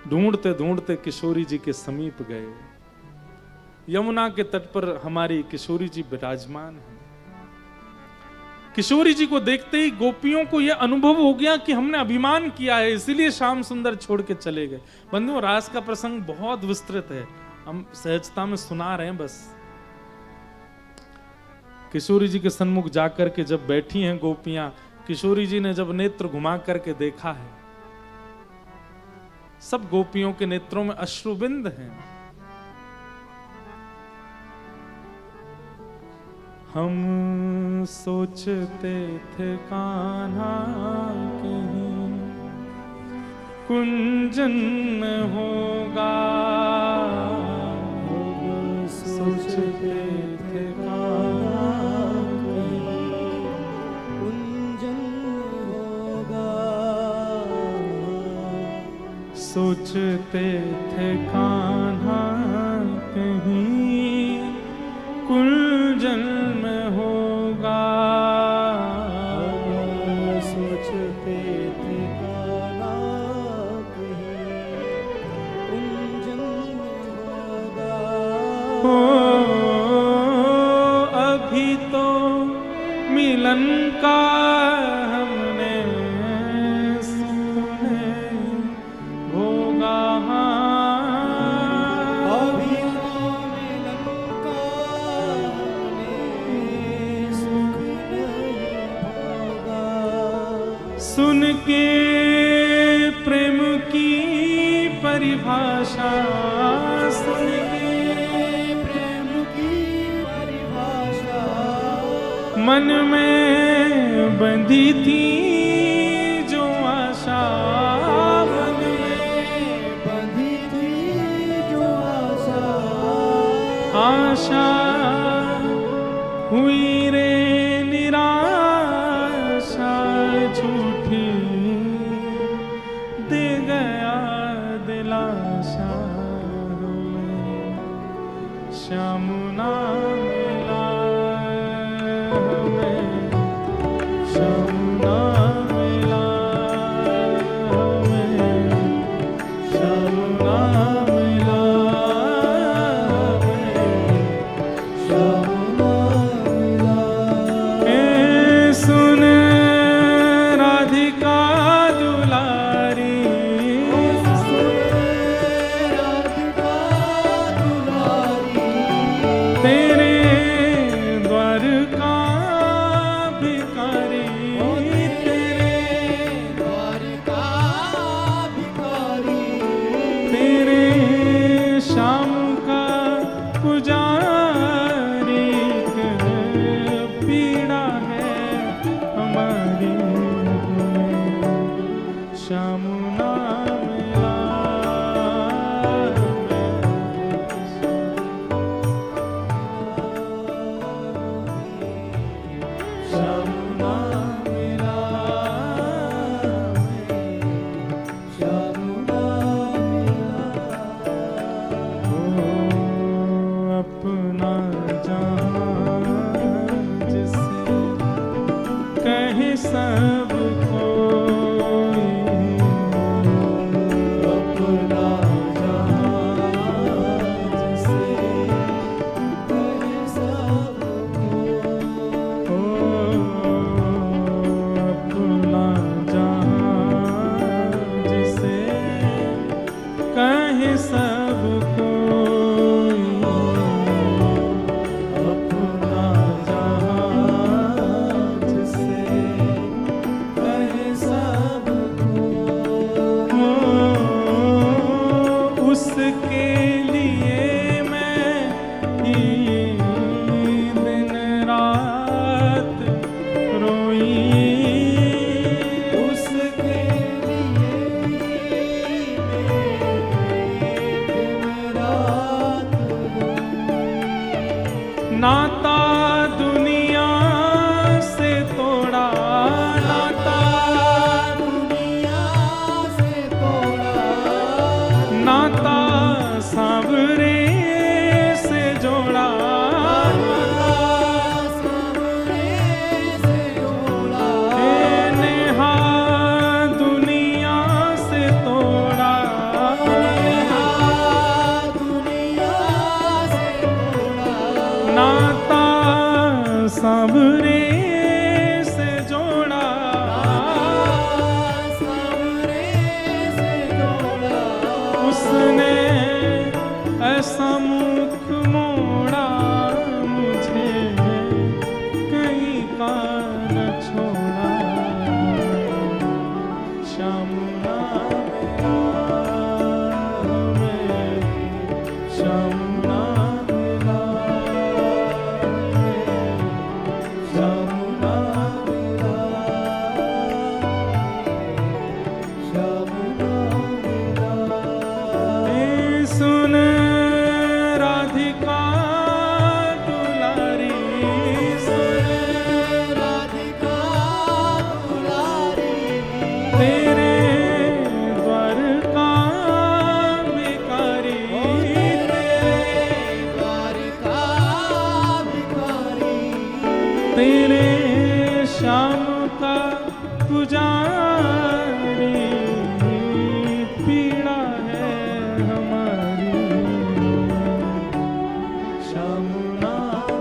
ढूंढते ढूंढते किशोरी जी के समीप गए। यमुना के तट पर हमारी किशोरी जी विराजमान है। किशोरी जी को देखते ही गोपियों को यह अनुभव हो गया कि हमने अभिमान किया है, इसीलिए श्याम सुंदर छोड़ के चले गए। बंधुओं, रास का प्रसंग बहुत विस्तृत है, हम सहजता में सुना रहे हैं बस। किशोरी जी के सन्मुख जाकर के जब बैठी हैं गोपियां, किशोरी जी ने जब नेत्र घुमा करके देखा है, सब गोपियों के नेत्रों में अश्रुबिंद हैं। हम सोचते थे कान्हा कहीं कुंजन में होगा, सोचते थे कान्हा कहीं कुंजन होगा, सोचते थे कान्हा कहीं कुंजन में होगा, सोचते थे कान्हा कहीं कुंजन में होगा। हो अभी तो मिलन का हमने सुने होगा, अभी तो मिलन का सुन के प्रेम की परिभाषा, सुन के प्रेम की परिभाषा मन में बंधी थी जो आशा, मन में बंधी थी जो आशा, आशा हुई रे निराशा, झूठी दे गया दिलासा, हमें श्याम ना मिला, हमें श्याम ना मिला, हमें श्याम ना मिला, हमें श्याम ना मिला। सुन राधिका दुलारी, तेरे द्वार का भिखारी, तेरे द्वार का भिखारी, तेरे श्याम का पुजारी, पीड़ा है हमारी, श्याम ना मिला, श्याम ना मिला, श्याम ना मिला। ओ अपना जहां जिसे कहे सब कोई, अपना जहां जिसे कहे सब कोई, ओ अपना जहां जिसे कहे सब कोई, अपना जहां जिसे कहे सब कोई, उसके लिए मैं ही दिन रात रोई, उसके लिए नाता दुनिया से तोड़ा, नाता दुनिया से तोड़ा, नाता सांवरे से जोड़ा, नाता सांवरे से सांवरे से जोड़ा, सांवरे से जोड़ा, उसने ऐसा मुख मोड़ा, मुझे कहीं का न छोड़ा। श्याम नाम में, श्याम नाम तेरे श्याम का पुजारी, पीड़ा है हमारी। श्याम नाम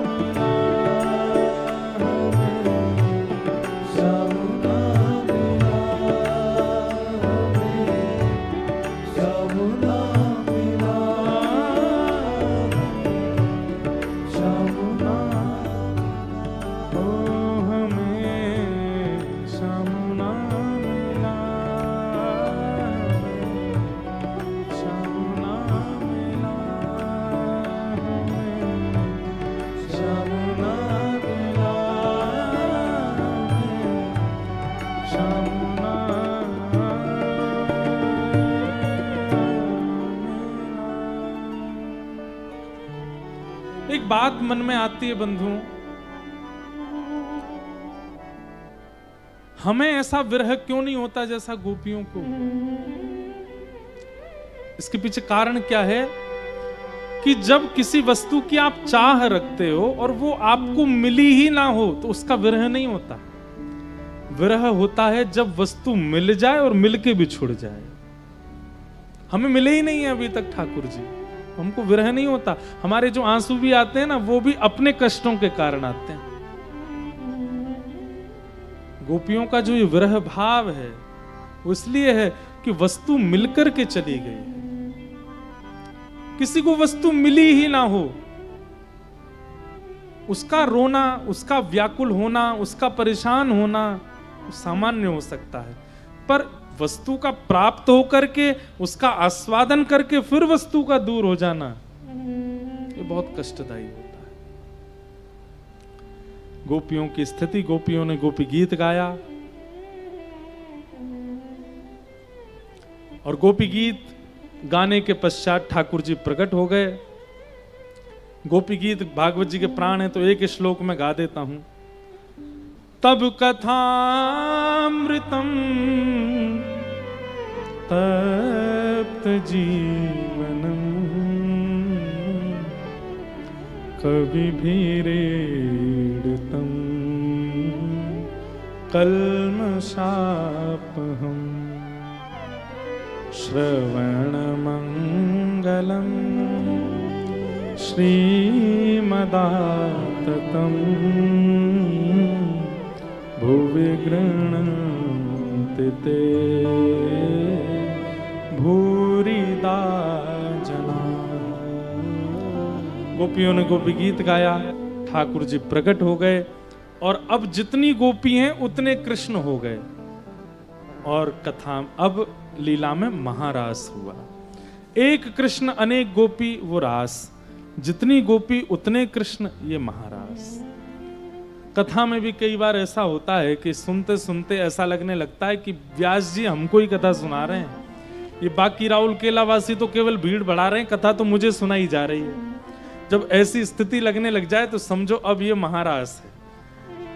श्याम नाम श्याम नाम श्याम नाम एक बात मन में आती है बंधुओं, हमें ऐसा विरह क्यों नहीं होता जैसा गोपियों को? इसके पीछे कारण क्या है कि जब किसी वस्तु की आप चाह रखते हो और वो आपको मिली ही ना हो तो उसका विरह नहीं होता। विरह होता है जब वस्तु मिल जाए और मिलके भी छुड़ जाए। हमें मिले ही नहीं है अभी तक ठाकुर जी, हमको विरह नहीं होता। हमारे जो आंसू भी आते हैं ना, वो भी अपने कष्टों के कारण आते हैं। गोपियों का जो ये विरह भाव है वो इसलिए है कि वस्तु मिलकर के चली गई। किसी को वस्तु मिली ही ना हो, उसका रोना, उसका व्याकुल होना, उसका परेशान होना सामान्य हो सकता है, पर वस्तु का प्राप्त होकर के उसका आस्वादन करके फिर वस्तु का दूर हो जाना, ये बहुत कष्टदायी होता है। गोपियों की स्थिति, गोपियों ने गोपी गीत गाया और गोपी गीत गाने के पश्चात ठाकुर जी प्रकट हो गए। गोपी गीत भागवत जी के प्राण है, तो एक श्लोक में गा देता हूं। तब कथामृतम तप्त जीवनम कविभिरेडितं कल्मषापहम् श्रवणमङ्गलम् श्रीमदाततं भुवि गृह्णन्ति ते भूरिदा जना। गोपियों ने गोपी गीत गाया, ठाकुर जी प्रकट हो गए और अब जितनी गोपी हैं उतने कृष्ण हो गए और कथा अब लीला में महारास हुआ। एक कृष्ण अनेक गोपी वो रास, जितनी गोपी उतने कृष्ण ये महारास। कथा में भी कई बार ऐसा होता है कि सुनते सुनते ऐसा लगने लगता है कि व्यास जी हमको ही कथा सुना रहे हैं, ये बाकी राउल केलावासी तो केवल भीड़ बढ़ा रहे हैं, कथा तो मुझे सुनाई जा रही है। जब ऐसी स्थिति लगने लग जाए तो समझो अब ये महारास है।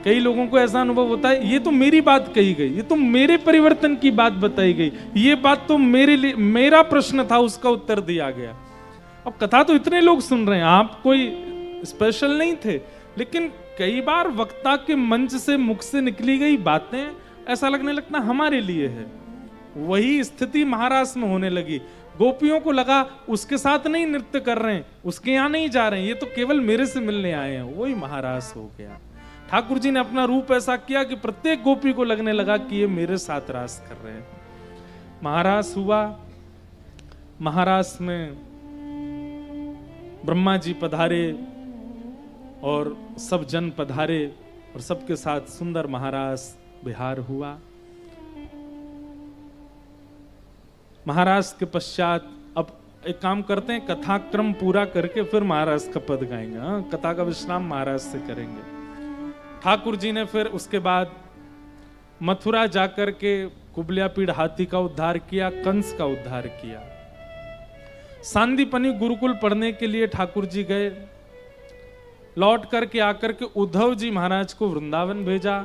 कई लोगों को ऐसा अनुभव होता है, ये तो मेरी बात कही गई, ये तो मेरे परिवर्तन की बात बताई गई, ये बात तो मेरे लिए, मेरा प्रश्न था उसका उत्तर दिया गया। अब कथा तो इतने लोग सुन रहे हैं, आप कोई स्पेशल नहीं थे, लेकिन कई बार वक्ता के मंच से मुख से निकली गई बातें ऐसा लगने लगता हमारे लिए है। वही स्थिति महारास में होने लगी। गोपियों को लगा उसके साथ नहीं नृत्य कर रहे हैं, उसके यहां नहीं जा रहे हैं, ये तो केवल मेरे से मिलने आए हैं, वही महारास हो गया। ठाकुर जी ने अपना रूप ऐसा किया कि प्रत्येक गोपी को लगने लगा कि ये मेरे साथ रास कर रहे हैं। महारास हुआ, महारास में ब्रह्मा जी पधारे और सब जन पधारे और सबके साथ सुंदर महारास विहार हुआ। महाराज के पश्चात अब एक काम करते हैं, कथाक्रम पूरा करके फिर महाराज का पद गाएंगे। हाँ, कथा का विश्राम महाराज से करेंगे। ठाकुर जी ने फिर उसके बाद मथुरा जाकर के कुबलियापीड़ हाथी का उद्धार किया, कंस का उद्धार किया। सांदीपनी गुरुकुल पढ़ने के लिए ठाकुर जी गए। लौट करके आकर के उद्धव जी महाराज को वृंदावन भेजा।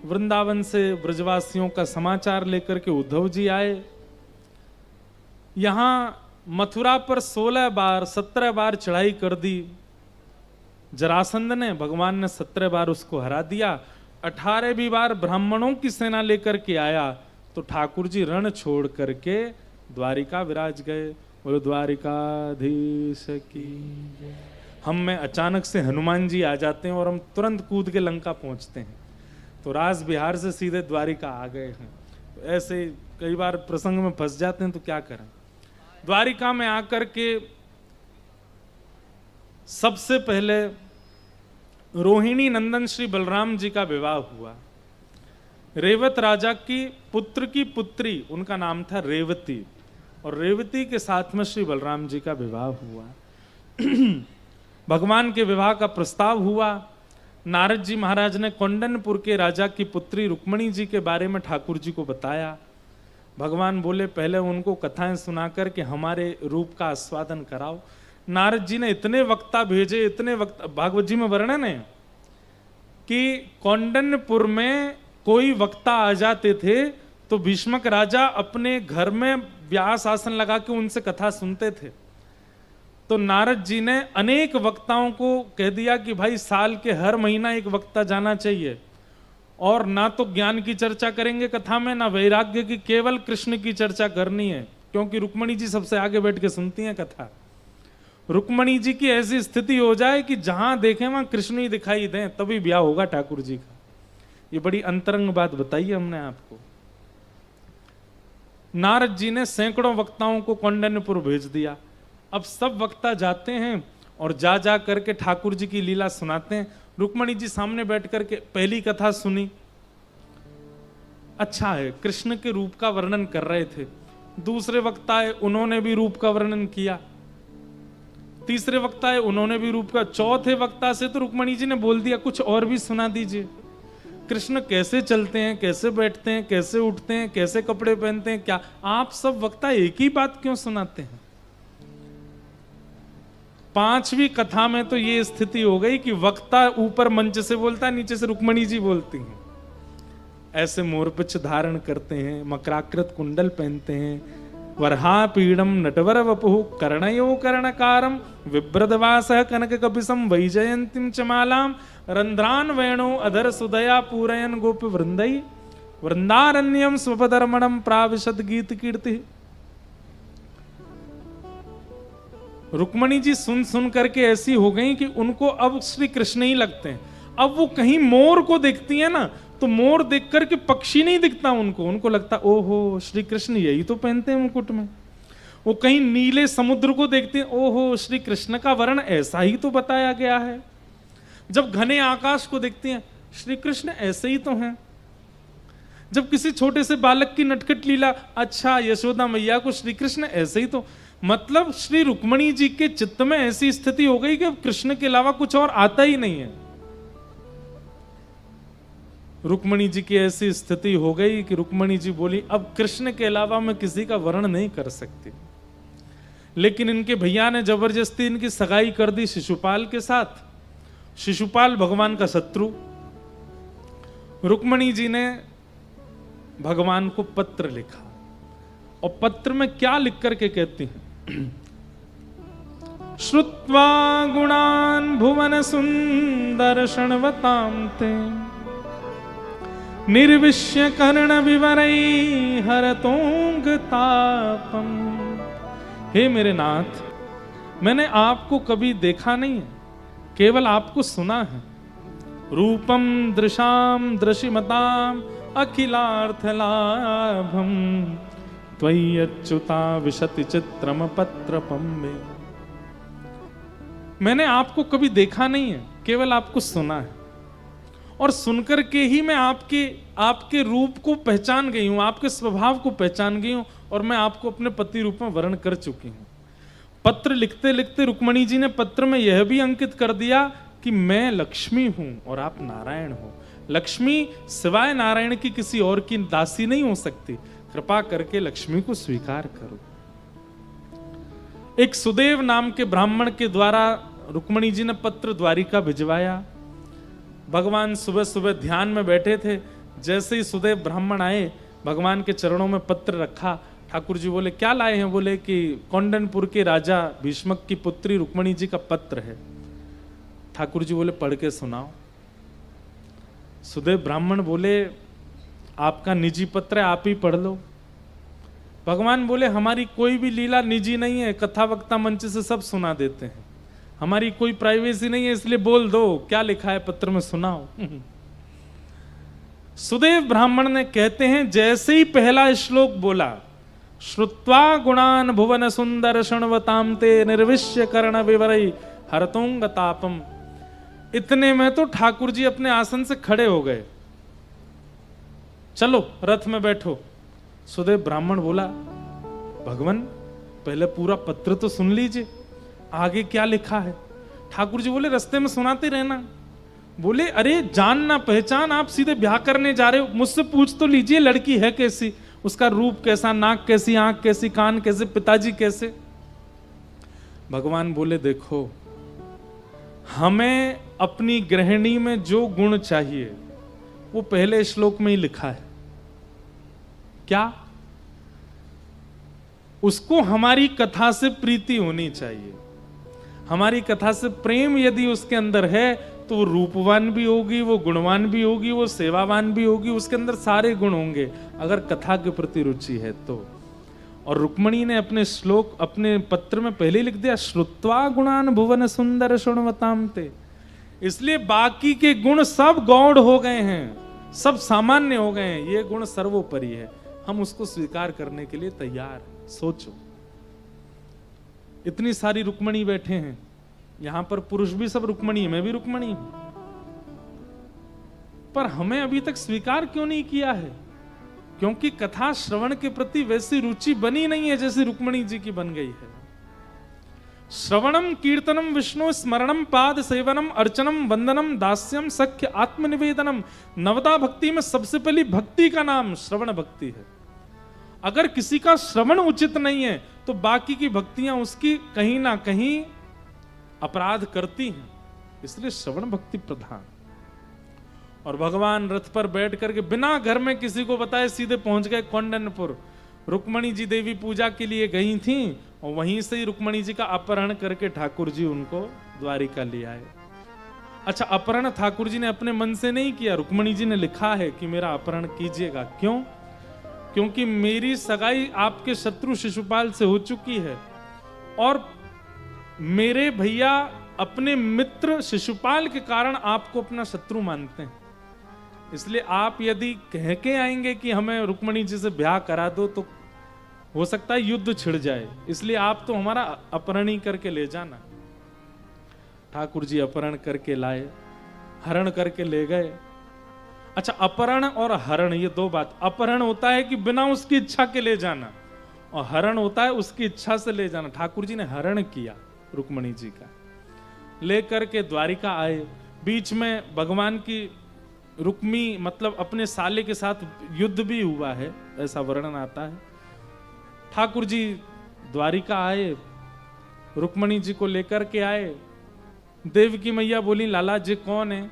वृंदावन से ब्रजवासियों का समाचार लेकर के उद्धव जी आए। यहां मथुरा पर 16 बार 17 बार चढ़ाई कर दी जरासंध ने, भगवान ने 17 बार उसको हरा दिया। 18वीं बार ब्राह्मणों की सेना लेकर के आया तो ठाकुर जी रण छोड़ करके द्वारिका विराज गए। बोलो द्वारिकाधीश की। हम में अचानक से हनुमान जी आ जाते हैं और हम तुरंत कूद के लंका पहुंचते हैं, तो राज बिहार से सीधे द्वारिका आ गए हैं। तो ऐसे कई बार प्रसंग में फंस जाते हैं तो क्या करें। द्वारिका में आकर के सबसे पहले रोहिणी नंदन श्री बलराम जी का विवाह हुआ। रेवत राजा की पुत्री, उनका नाम था रेवती, और रेवती के साथ में श्री बलराम जी का विवाह हुआ। भगवान के विवाह का प्रस्ताव हुआ। नारद जी महाराज ने कौंडनपुर के राजा की पुत्री रुक्मणी जी के बारे में ठाकुर जी को बताया। भगवान बोले पहले उनको कथाएं सुनाकर के हमारे रूप का आस्वादन कराओ। नारद जी ने इतने वक्ता भेजे, इतने वक्ता, भागवत जी में वर्णन है कि कौंडनपुर में कोई वक्ता आ जाते थे तो भीष्मक राजा अपने घर में व्यास आसन लगा के उनसे कथा सुनते थे। तो नारद जी ने अनेक वक्ताओं को कह दिया कि भाई साल के हर महीना एक वक्ता जाना चाहिए, और ना तो ज्ञान की चर्चा करेंगे कथा में, ना वैराग्य की, केवल कृष्ण की चर्चा करनी है, क्योंकि रुक्मणी जी सबसे आगे बैठ के सुनती हैं कथा। रुक्मणी जी की ऐसी स्थिति हो जाए कि जहां देखें वहां कृष्ण ही दिखाई दें, तभी ब्याह होगा ठाकुर जी का। ये बड़ी अंतरंग बात बताई हमने आपको। नारद जी ने सैकड़ों वक्ताओं को कौंडन्यपुर भेज दिया। अब सब वक्ता जाते हैं और जा जा करके ठाकुर जी की लीला सुनाते हैं। रुक्मणी जी सामने बैठ करके पहली कथा सुनी, अच्छा है, कृष्ण के रूप का वर्णन कर रहे थे। दूसरे वक्ता है, उन्होंने भी रूप का वर्णन किया। तीसरे वक्ता है, उन्होंने भी रूप का। चौथे वक्ता से तो रुक्मणी जी ने बोल दिया कुछ और भी सुना दीजिए। कृष्ण कैसे चलते हैं, कैसे बैठते हैं, कैसे उठते हैं, कैसे कपड़े पहनते हैं, क्या आप सब वक्ता एक ही बात क्यों सुनाते हैं। पांचवी कथा में तो ये स्थिति हो गई कि वक्ता ऊपर मंच से बोलता है, नीचे से रुक्मणी जी बोलती हैं। ऐसे मोरपिच धारण करते हैं, मकराकृत कुंडल पहनते हैं, वरहा पीड़म नटवर वपुः कर्णयो कर्णकारम विभ्रदवासः कनक कपिसम वैजयंतीम चमालाम रंध्रान वेणो अधर सुदया पूरयन गोप वृंदई वृंदारण्यम स्वपदर्मणम प्राविशद गीत कीर्ति। रुक्मणी जी सुन सुन करके ऐसी हो गई कि उनको अब श्री कृष्ण ही लगते हैं। अब वो कहीं मोर को देखती है ना, तो मोर देख करके पक्षी नहीं दिखता उनको लगता ओहो श्री कृष्ण यही तो पहनते हैं मुकुट में। वो कहीं नीले समुद्र को देखते हैं, ओहो श्री कृष्ण का वर्ण ऐसा ही तो बताया गया है। जब घने आकाश को देखते हैं, श्री कृष्ण ऐसे ही तो हैं। जब किसी छोटे से बालक की नटखट लीला, अच्छा यशोदा मैया को श्री कृष्ण ऐसे ही तो, मतलब श्री रुक्मणी जी के चित्त में ऐसी स्थिति हो गई कि अब कृष्ण के अलावा कुछ और आता ही नहीं है। रुक्मणी जी की ऐसी स्थिति हो गई कि रुक्मणी जी बोली अब कृष्ण के अलावा मैं किसी का वर्ण नहीं कर सकती। लेकिन इनके भैया ने जबरदस्ती इनकी सगाई कर दी शिशुपाल के साथ। शिशुपाल भगवान का शत्रु। रुक्मणी जी ने भगवान को पत्र लिखा, और पत्र में क्या लिख करके कहती हैं, श्रुत्वा गुणान भुवन सुंदर शणवतां ते निर्विश्य कर्ण विवरै हरतोंग तापम। हे मेरे नाथ, मैंने आपको कभी देखा नहीं है, केवल आपको सुना है। रूपम दृशाम दृशिमताम अखिलार्थलाभम त्वयि अच्युता विशति चित्रम पत्रपम में। मैंने आपको कभी देखा नहीं है, केवल आपको सुना है, और सुनकर के ही मैं आपके रूप को पहचान गई हूं, आपके स्वभाव को पहचान गई हूं, और मैं आपको अपने पति रूप में वर्ण कर चुकी हूं। पत्र लिखते लिखते रुक्मणी जी ने पत्र में यह भी अंकित कर दिया कि मैं लक्ष्मी हूं और आप नारायण हो। लक्ष्मी सिवाय नारायण की किसी और की दासी नहीं हो सकती, कृपा करके लक्ष्मी को स्वीकार करो। एक सुदेव नाम के ब्राह्मण के द्वारा रुक्मणी जी ने पत्र द्वारिका भिजवाया। भगवान सुबह सुबह ध्यान में बैठे थे, जैसे ही सुदेव ब्राह्मण आए, भगवान के चरणों में पत्र रखा। ठाकुर जी बोले क्या लाए हैं? बोले कि कौंडनपुर के राजा भीष्मक की पुत्री रुक्मणी जी का पत्र है। ठाकुर जी बोले पढ़ के सुनाओ। सुदेव ब्राह्मण बोले आपका निजी पत्र है, आप ही पढ़ लो। भगवान बोले हमारी कोई भी लीला निजी नहीं है, कथा वक्ता मंच से सब सुना देते हैं, हमारी कोई प्राइवेसी नहीं है, इसलिए बोल दो क्या लिखा है पत्र में, सुनाओ। सुदेव ब्राह्मण ने कहते हैं जैसे ही पहला श्लोक बोला, श्रुत्वा गुणान भुवन सुंदर शृण्वताम ते निर्विश्य कर्ण विवरई हरतोंग तापम, इतने में तो ठाकुर जी अपने आसन से खड़े हो गए। चलो रथ में बैठो। सुदेव ब्राह्मण बोला भगवान पहले पूरा पत्र तो सुन लीजिए, आगे क्या लिखा है। ठाकुर जी बोले रास्ते में सुनाते रहना। बोले अरे जान ना पहचान, आप सीधे ब्याह करने जा रहे हो, मुझसे पूछ तो लीजिए लड़की है कैसी, उसका रूप कैसा, नाक कैसी, आंख कैसी, कान कैसे, पिताजी कैसे। भगवान बोले देखो हमें अपनी गृहिणी में जो गुण चाहिए वो पहले श्लोक में ही लिखा है। क्या? उसको हमारी कथा से प्रीति होनी चाहिए, हमारी कथा से प्रेम यदि उसके अंदर है तो वो रूपवान भी होगी, वो गुणवान भी होगी, वो सेवावान भी होगी, उसके अंदर सारे गुण होंगे अगर कथा के प्रति रुचि है तो। और रुक्मणी ने अपने श्लोक अपने पत्र में पहले लिख दिया श्रुत्वा गुणान भुवन सुंदर शृण्वताम ते, इसलिए बाकी के गुण सब गौड़ हो गए हैं, सब सामान्य हो गए हैं, ये गुण सर्वोपरि है, हम उसको स्वीकार करने के लिए तैयार। सोचो इतनी सारी रुक्मणी बैठे हैं, यहां पर पुरुष भी सब रुक्मणी है, मैं भी रुक्मणी हूं, पर हमें अभी तक स्वीकार क्यों नहीं किया है? क्योंकि कथा श्रवण के प्रति वैसी रुचि बनी नहीं है जैसी रुक्मणी जी की बन गई है। श्रवणम कीर्तनम विष्णु स्मरणम पाद सेवनम अर्चनम वंदनम दास्यम सख्य आत्मनिवेदनम, नवदा भक्ति में सबसे पहली भक्ति का नाम श्रवण भक्ति है। अगर किसी का श्रवण उचित नहीं है तो बाकी की भक्तियां उसकी कहीं ना कहीं अपराध करती हैं, इसलिए श्रवण भक्ति प्रधान। और भगवान रथ पर बैठ करके बिना घर में किसी को बताए सीधे पहुंच गए कौंडनपुर। रुक्मणी जी देवी पूजा के लिए गई थी और वहीं से ही रुक्मणी जी का अपहरण करके ठाकुर जी उनको द्वारिका ले आए। अच्छा, अपहरण ठाकुर जी ने अपने मन से नहीं किया, रुक्मणी जी ने लिखा है कि मेरा अपहरण कीजिएगा। क्यों? क्योंकि मेरी सगाई आपके शत्रु शिशुपाल से हो चुकी है और मेरे भैया अपने मित्र शिशुपाल के कारण आपको अपना शत्रु मानते हैं, इसलिए आप यदि कह के आएंगे कि हमें रुक्मणी जी से ब्याह करा दो तो हो सकता है युद्ध छिड़ जाए, इसलिए आप तो हमारा अपहरण ही करके ले जाना। ठाकुर जी अपहरण करके लाए, हरण करके ले गए। अच्छा, अपहरण और हरण ये दो बात, अपहरण होता है कि बिना उसकी इच्छा के ले जाना और हरण होता है उसकी इच्छा से ले जाना। ठाकुर जी ने हरण किया रुक्मणी जी का, लेकर के द्वारिका आए। बीच में भगवान की रुक्मी मतलब अपने साले के साथ युद्ध भी हुआ है, ऐसा वर्णन आता है। ठाकुर जी द्वारिका आए, रुक्मणी जी को लेकर के आए। देवकी मैया बोली लाला जी कौन है?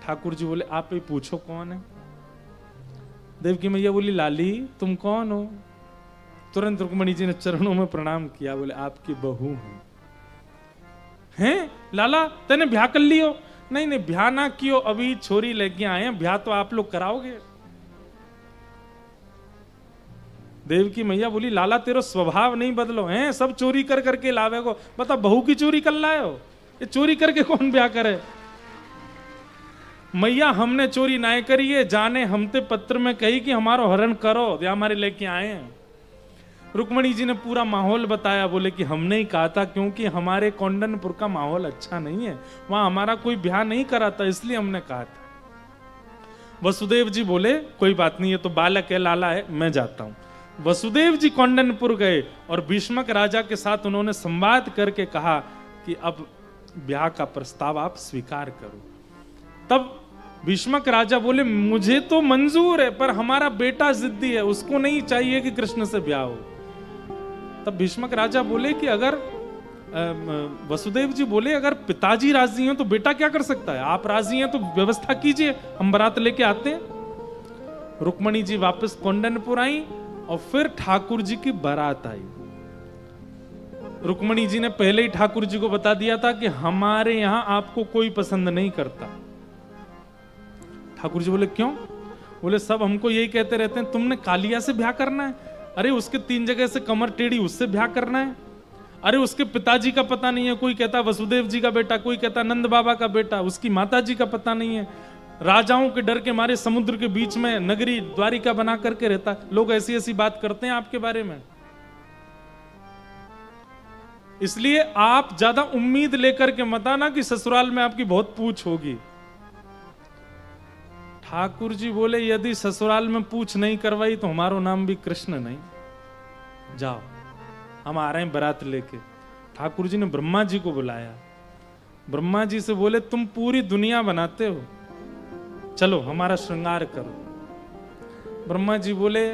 ठाकुर जी बोले आप ही पूछो कौन है। देवकी मैया बोली लाली तुम कौन हो? तुरंत रुक्मणी जी ने चरणों में प्रणाम किया, बोले आपकी बहू हूं। हैं लाला तेने ब्याह कर लियो? नहीं नहीं ब्याह ना कियो, अभी छोरी लेके आए हैं, ब्याह तो आप लोग कराओगे। देवकी मैया बोली लाला तेरा स्वभाव नहीं बदलो, हैं सब चोरी कर करके लावे को, बता बहू की चोरी कर लाए हो, ये चोरी करके कौन ब्याह करे? मैया हमने चोरी ना करी है, जाने हमते पत्र में कही कि हमारो हरण करो, या हमारे लेके आए हैं। रुक्मणी जी ने पूरा माहौल बताया, बोले कि हमने ही कहा था, क्योंकि हमारे कौंडनपुर का माहौल अच्छा नहीं है, वहां हमारा कोई ब्याह नहीं करा था, इसलिए हमने कहा था। वसुदेव जी बोले कोई बात नहीं, ये तो बालक है, लाला है, मैं जाता हूं। वसुदेव जी कौंडनपुर गए और भीष्मक राजा के साथ उन्होंने संवाद करके कहा कि अब ब्याह का प्रस्ताव आप स्वीकार करो। तब भीष्मक राजा बोले मुझे तो मंजूर है, पर हमारा बेटा जिद्दी है, उसको नहीं चाहिए कि कृष्ण से ब्याह हो। तब भीष्मक राजा बोले कि अगर वसुदेव जी बोले अगर पिताजी राजी हैं तो बेटा क्या कर सकता है, आप राजी हैं तो व्यवस्था कीजिए, हम बारात लेके आते हैं। रुक्मणी जी वापस कौंडनपुर आई और फिर ठाकुर जी की बारात आई। रुक्मणी जी ने पहले ही ठाकुर जी को बता दिया था कि हमारे यहां आपको कोई पसंद नहीं करता। ठाकुर जी बोले क्यों? बोले सब हमको यही कहते रहते हैं तुमने कालिया से ब्याह करना है, अरे उसके 3 जगह से कमर टेढ़ी उससे ब्याह करना है, अरे उसके पिताजी का पता नहीं है, कोई कहता वसुदेव जी का बेटा, कोई कहता नंद बाबा का बेटा, उसकी माता जी का पता नहीं है, राजाओं के डर के मारे समुद्र के बीच में नगरी द्वारिका बना करके रहता। लोग ऐसी ऐसी बात करते हैं आपके बारे में, इसलिए आप ज्यादा उम्मीद लेकर के मत आना कि ससुराल में आपकी बहुत पूछ होगी। ठाकुर जी बोले यदि ससुराल में पूछ नहीं करवाई तो हमारो नाम भी कृष्ण नहीं, जाओ हम आ रहे हैं बारात लेके। ठाकुर जी ने ब्रह्मा जी को बुलाया, ब्रह्मा जी से बोले तुम पूरी दुनिया बनाते हो, चलो हमारा श्रृंगार करो। ब्रह्मा जी बोले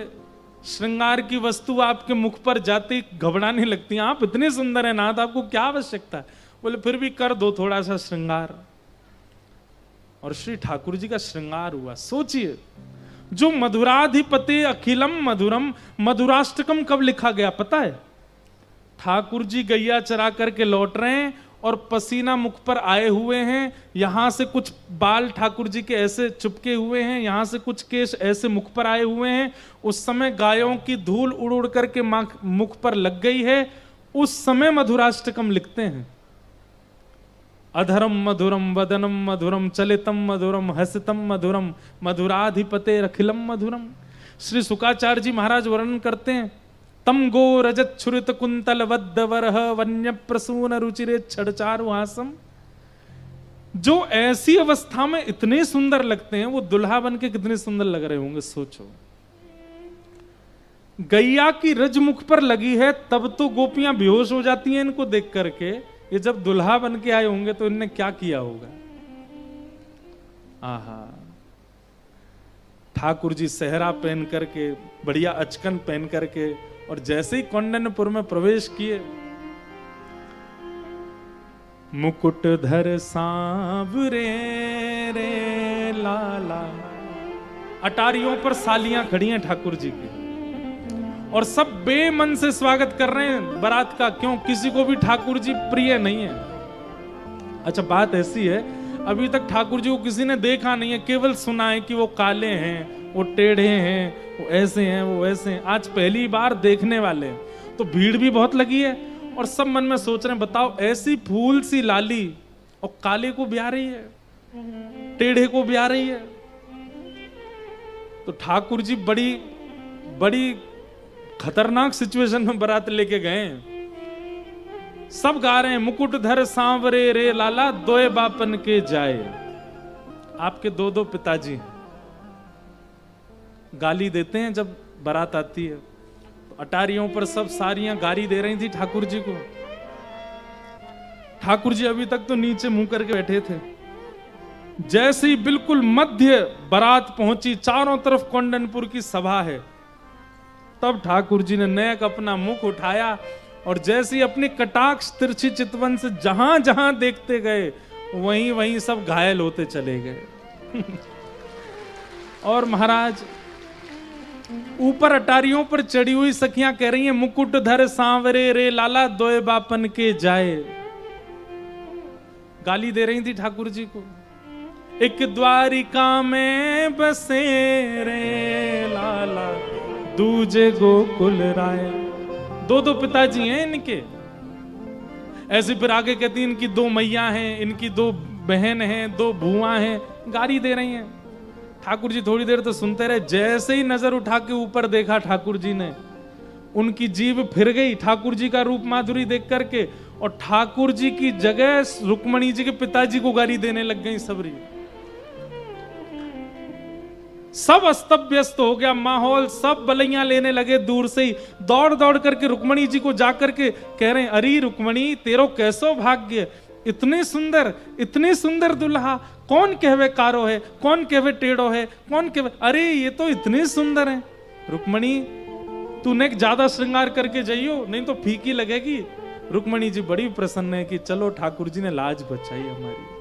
श्रृंगार की वस्तु आपके मुख पर जाते ही घबराने लगती हैं, आप इतने सुंदर हैं नाथ, आपको क्या आवश्यकता है? बोले फिर भी कर दो थोड़ा सा श्रृंगार। और श्री ठाकुर जी का श्रृंगार हुआ। सोचिए, जो मधुराधिपते अखिलम मधुरम, मधुराष्टकम कब लिखा गया पता है? ठाकुर जी गैया चरा करके लौट रहे हैं और पसीना मुख पर आए हुए हैं, यहां से कुछ बाल ठाकुर जी के ऐसे चुपके हुए हैं, यहां से कुछ केश ऐसे मुख पर आए हुए हैं। उस समय गायों की धूल उड़ उड़ करके मुख पर लग गई है, उस समय मधुराष्टकम लिखते हैं। अधरम मधुरम वदनम मधुरम चलितम मधुरम हसितम मधुरम मधुराधिपते अखिलम मधुरम। श्री शुकाचार्य जी महाराज वर्णन करते हैं, तम गो रजत छुरित कुंतल वद्द वरह वन्य प्रसून रुचिरे छड़चारुहासम। जो ऐसी अवस्था में इतने सुंदर लगते हैं, वो दुल्हा बन के कितने सुंदर लग रहे होंगे सोचो। गैया की रज मुख पर लगी है तब तो गोपियां बेहोश हो जाती हैं इनको देख करके, ये जब दुल्हा बन के आए होंगे तो इनने क्या किया होगा। आहा, ठाकुर जी सेहरा पहन करके, बढ़िया अचकन पहन करके, और जैसे ही कौंडन्यपुर में प्रवेश किए, मुकुट धर सांवरे रे लाला, अटारियों पर सालियां खड़ी हैं ठाकुर जी की, और सब बेमन से स्वागत कर रहे हैं बारात का। क्यों? किसी को भी ठाकुर जी प्रिय नहीं है। अच्छा, बात ऐसी है, अभी तक ठाकुर जी को किसी ने देखा नहीं है, केवल सुना है कि वो काले हैं, वो टेढ़े हैं, वो ऐसे हैं, वो वैसे हैं। आज पहली बार देखने वाले हैं, तो भीड़ भी बहुत लगी है, और सब मन में सोच रहे हैं बताओ ऐसी फूल सी लाली और काले को ब्याह रही है, टेढ़े को ब्याह रही है। तो ठाकुर जी बड़ी बड़ी खतरनाक सिचुएशन में बारात लेके गए। सब गा रहे हैं, मुकुट धर सांवरे रे लाला, दोए बापन के जाए। आपके 2-2 पिताजी हैं, गाली देते हैं जब बारात आती है। तो अटारियों पर सब सारियां गाली दे रही थी ठाकुर जी को। ठाकुर जी अभी तक तो नीचे मुंह करके बैठे थे। जैसे ही बिल्कुल मध्य बारात पहुंची, चारों तरफ कौंडनपुर की सभा है, तब ठाकुर जी ने नेक अपना मुख उठाया, और जैसे ही अपनी कटाक्ष तिरछी चितवन से जहां जहां देखते गए, वहीं वहीं सब घायल होते चले गए। और महाराज ऊपर अटारियों पर चढ़ी हुई सखियां कह रही हैं, मुकुट धर सांवरे रे लाला, दोए बापन के जाए। गाली दे रही थी ठाकुर जी को। एक द्वारिका में बसे रे लाला, दूजे गोकुल राय। 2-2 पिताजी हैं इनके। ऐसे फिर आगे कहती इनकी 2 मैया हैं, इनकी 2 बहन हैं, 2 बुआ हैं, गाली दे रही हैं। ठाकुर जी थोड़ी देर तो सुनते रहे, जैसे ही नजर उठा के ऊपर देखा ठाकुर जी ने, उनकी जीभ फिर गई ठाकुर जी का रूप माधुरी देख करके, और ठाकुर जी की जगह रुक्मणी जी के पिताजी को गाली देने लग गई सबरी। सब अस्त व्यस्त हो गया माहौल, सब बलैया लेने लगे, दूर से ही दौड़ दौड़ करके रुक्मणी जी को जाकर के कह रहे हैं, अरे रुक्मणी तेरो कैसो भाग्य, इतनी सुंदर दुल्हा, कौन कहवे कारो है, कौन कहवे टेढ़ो है, कौन कहवे, अरे ये तो इतनी सुंदर है। रुक्मणी तूने ज्यादा श्रृंगार करके जाइयो, नहीं तो फीकी लगेगी। रुक्मणी जी बड़ी प्रसन्न है कि चलो ठाकुर जी ने लाज बचाई हमारी।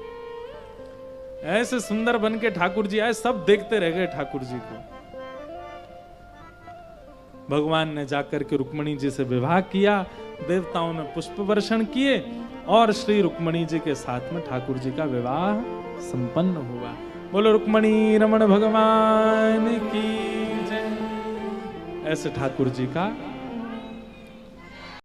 ऐसे सुंदर बन के ठाकुर जी आए, सब देखते रह गए ठाकुर जी को। भगवान ने जाकर के रुक्मणी जी से विवाह किया, देवताओं ने पुष्प वर्षण किए, और श्री रुक्मणी जी के साथ में ठाकुर जी का विवाह संपन्न हुआ। बोलो रुक्मणी रमण भगवान की जय। ऐसे ठाकुर जी का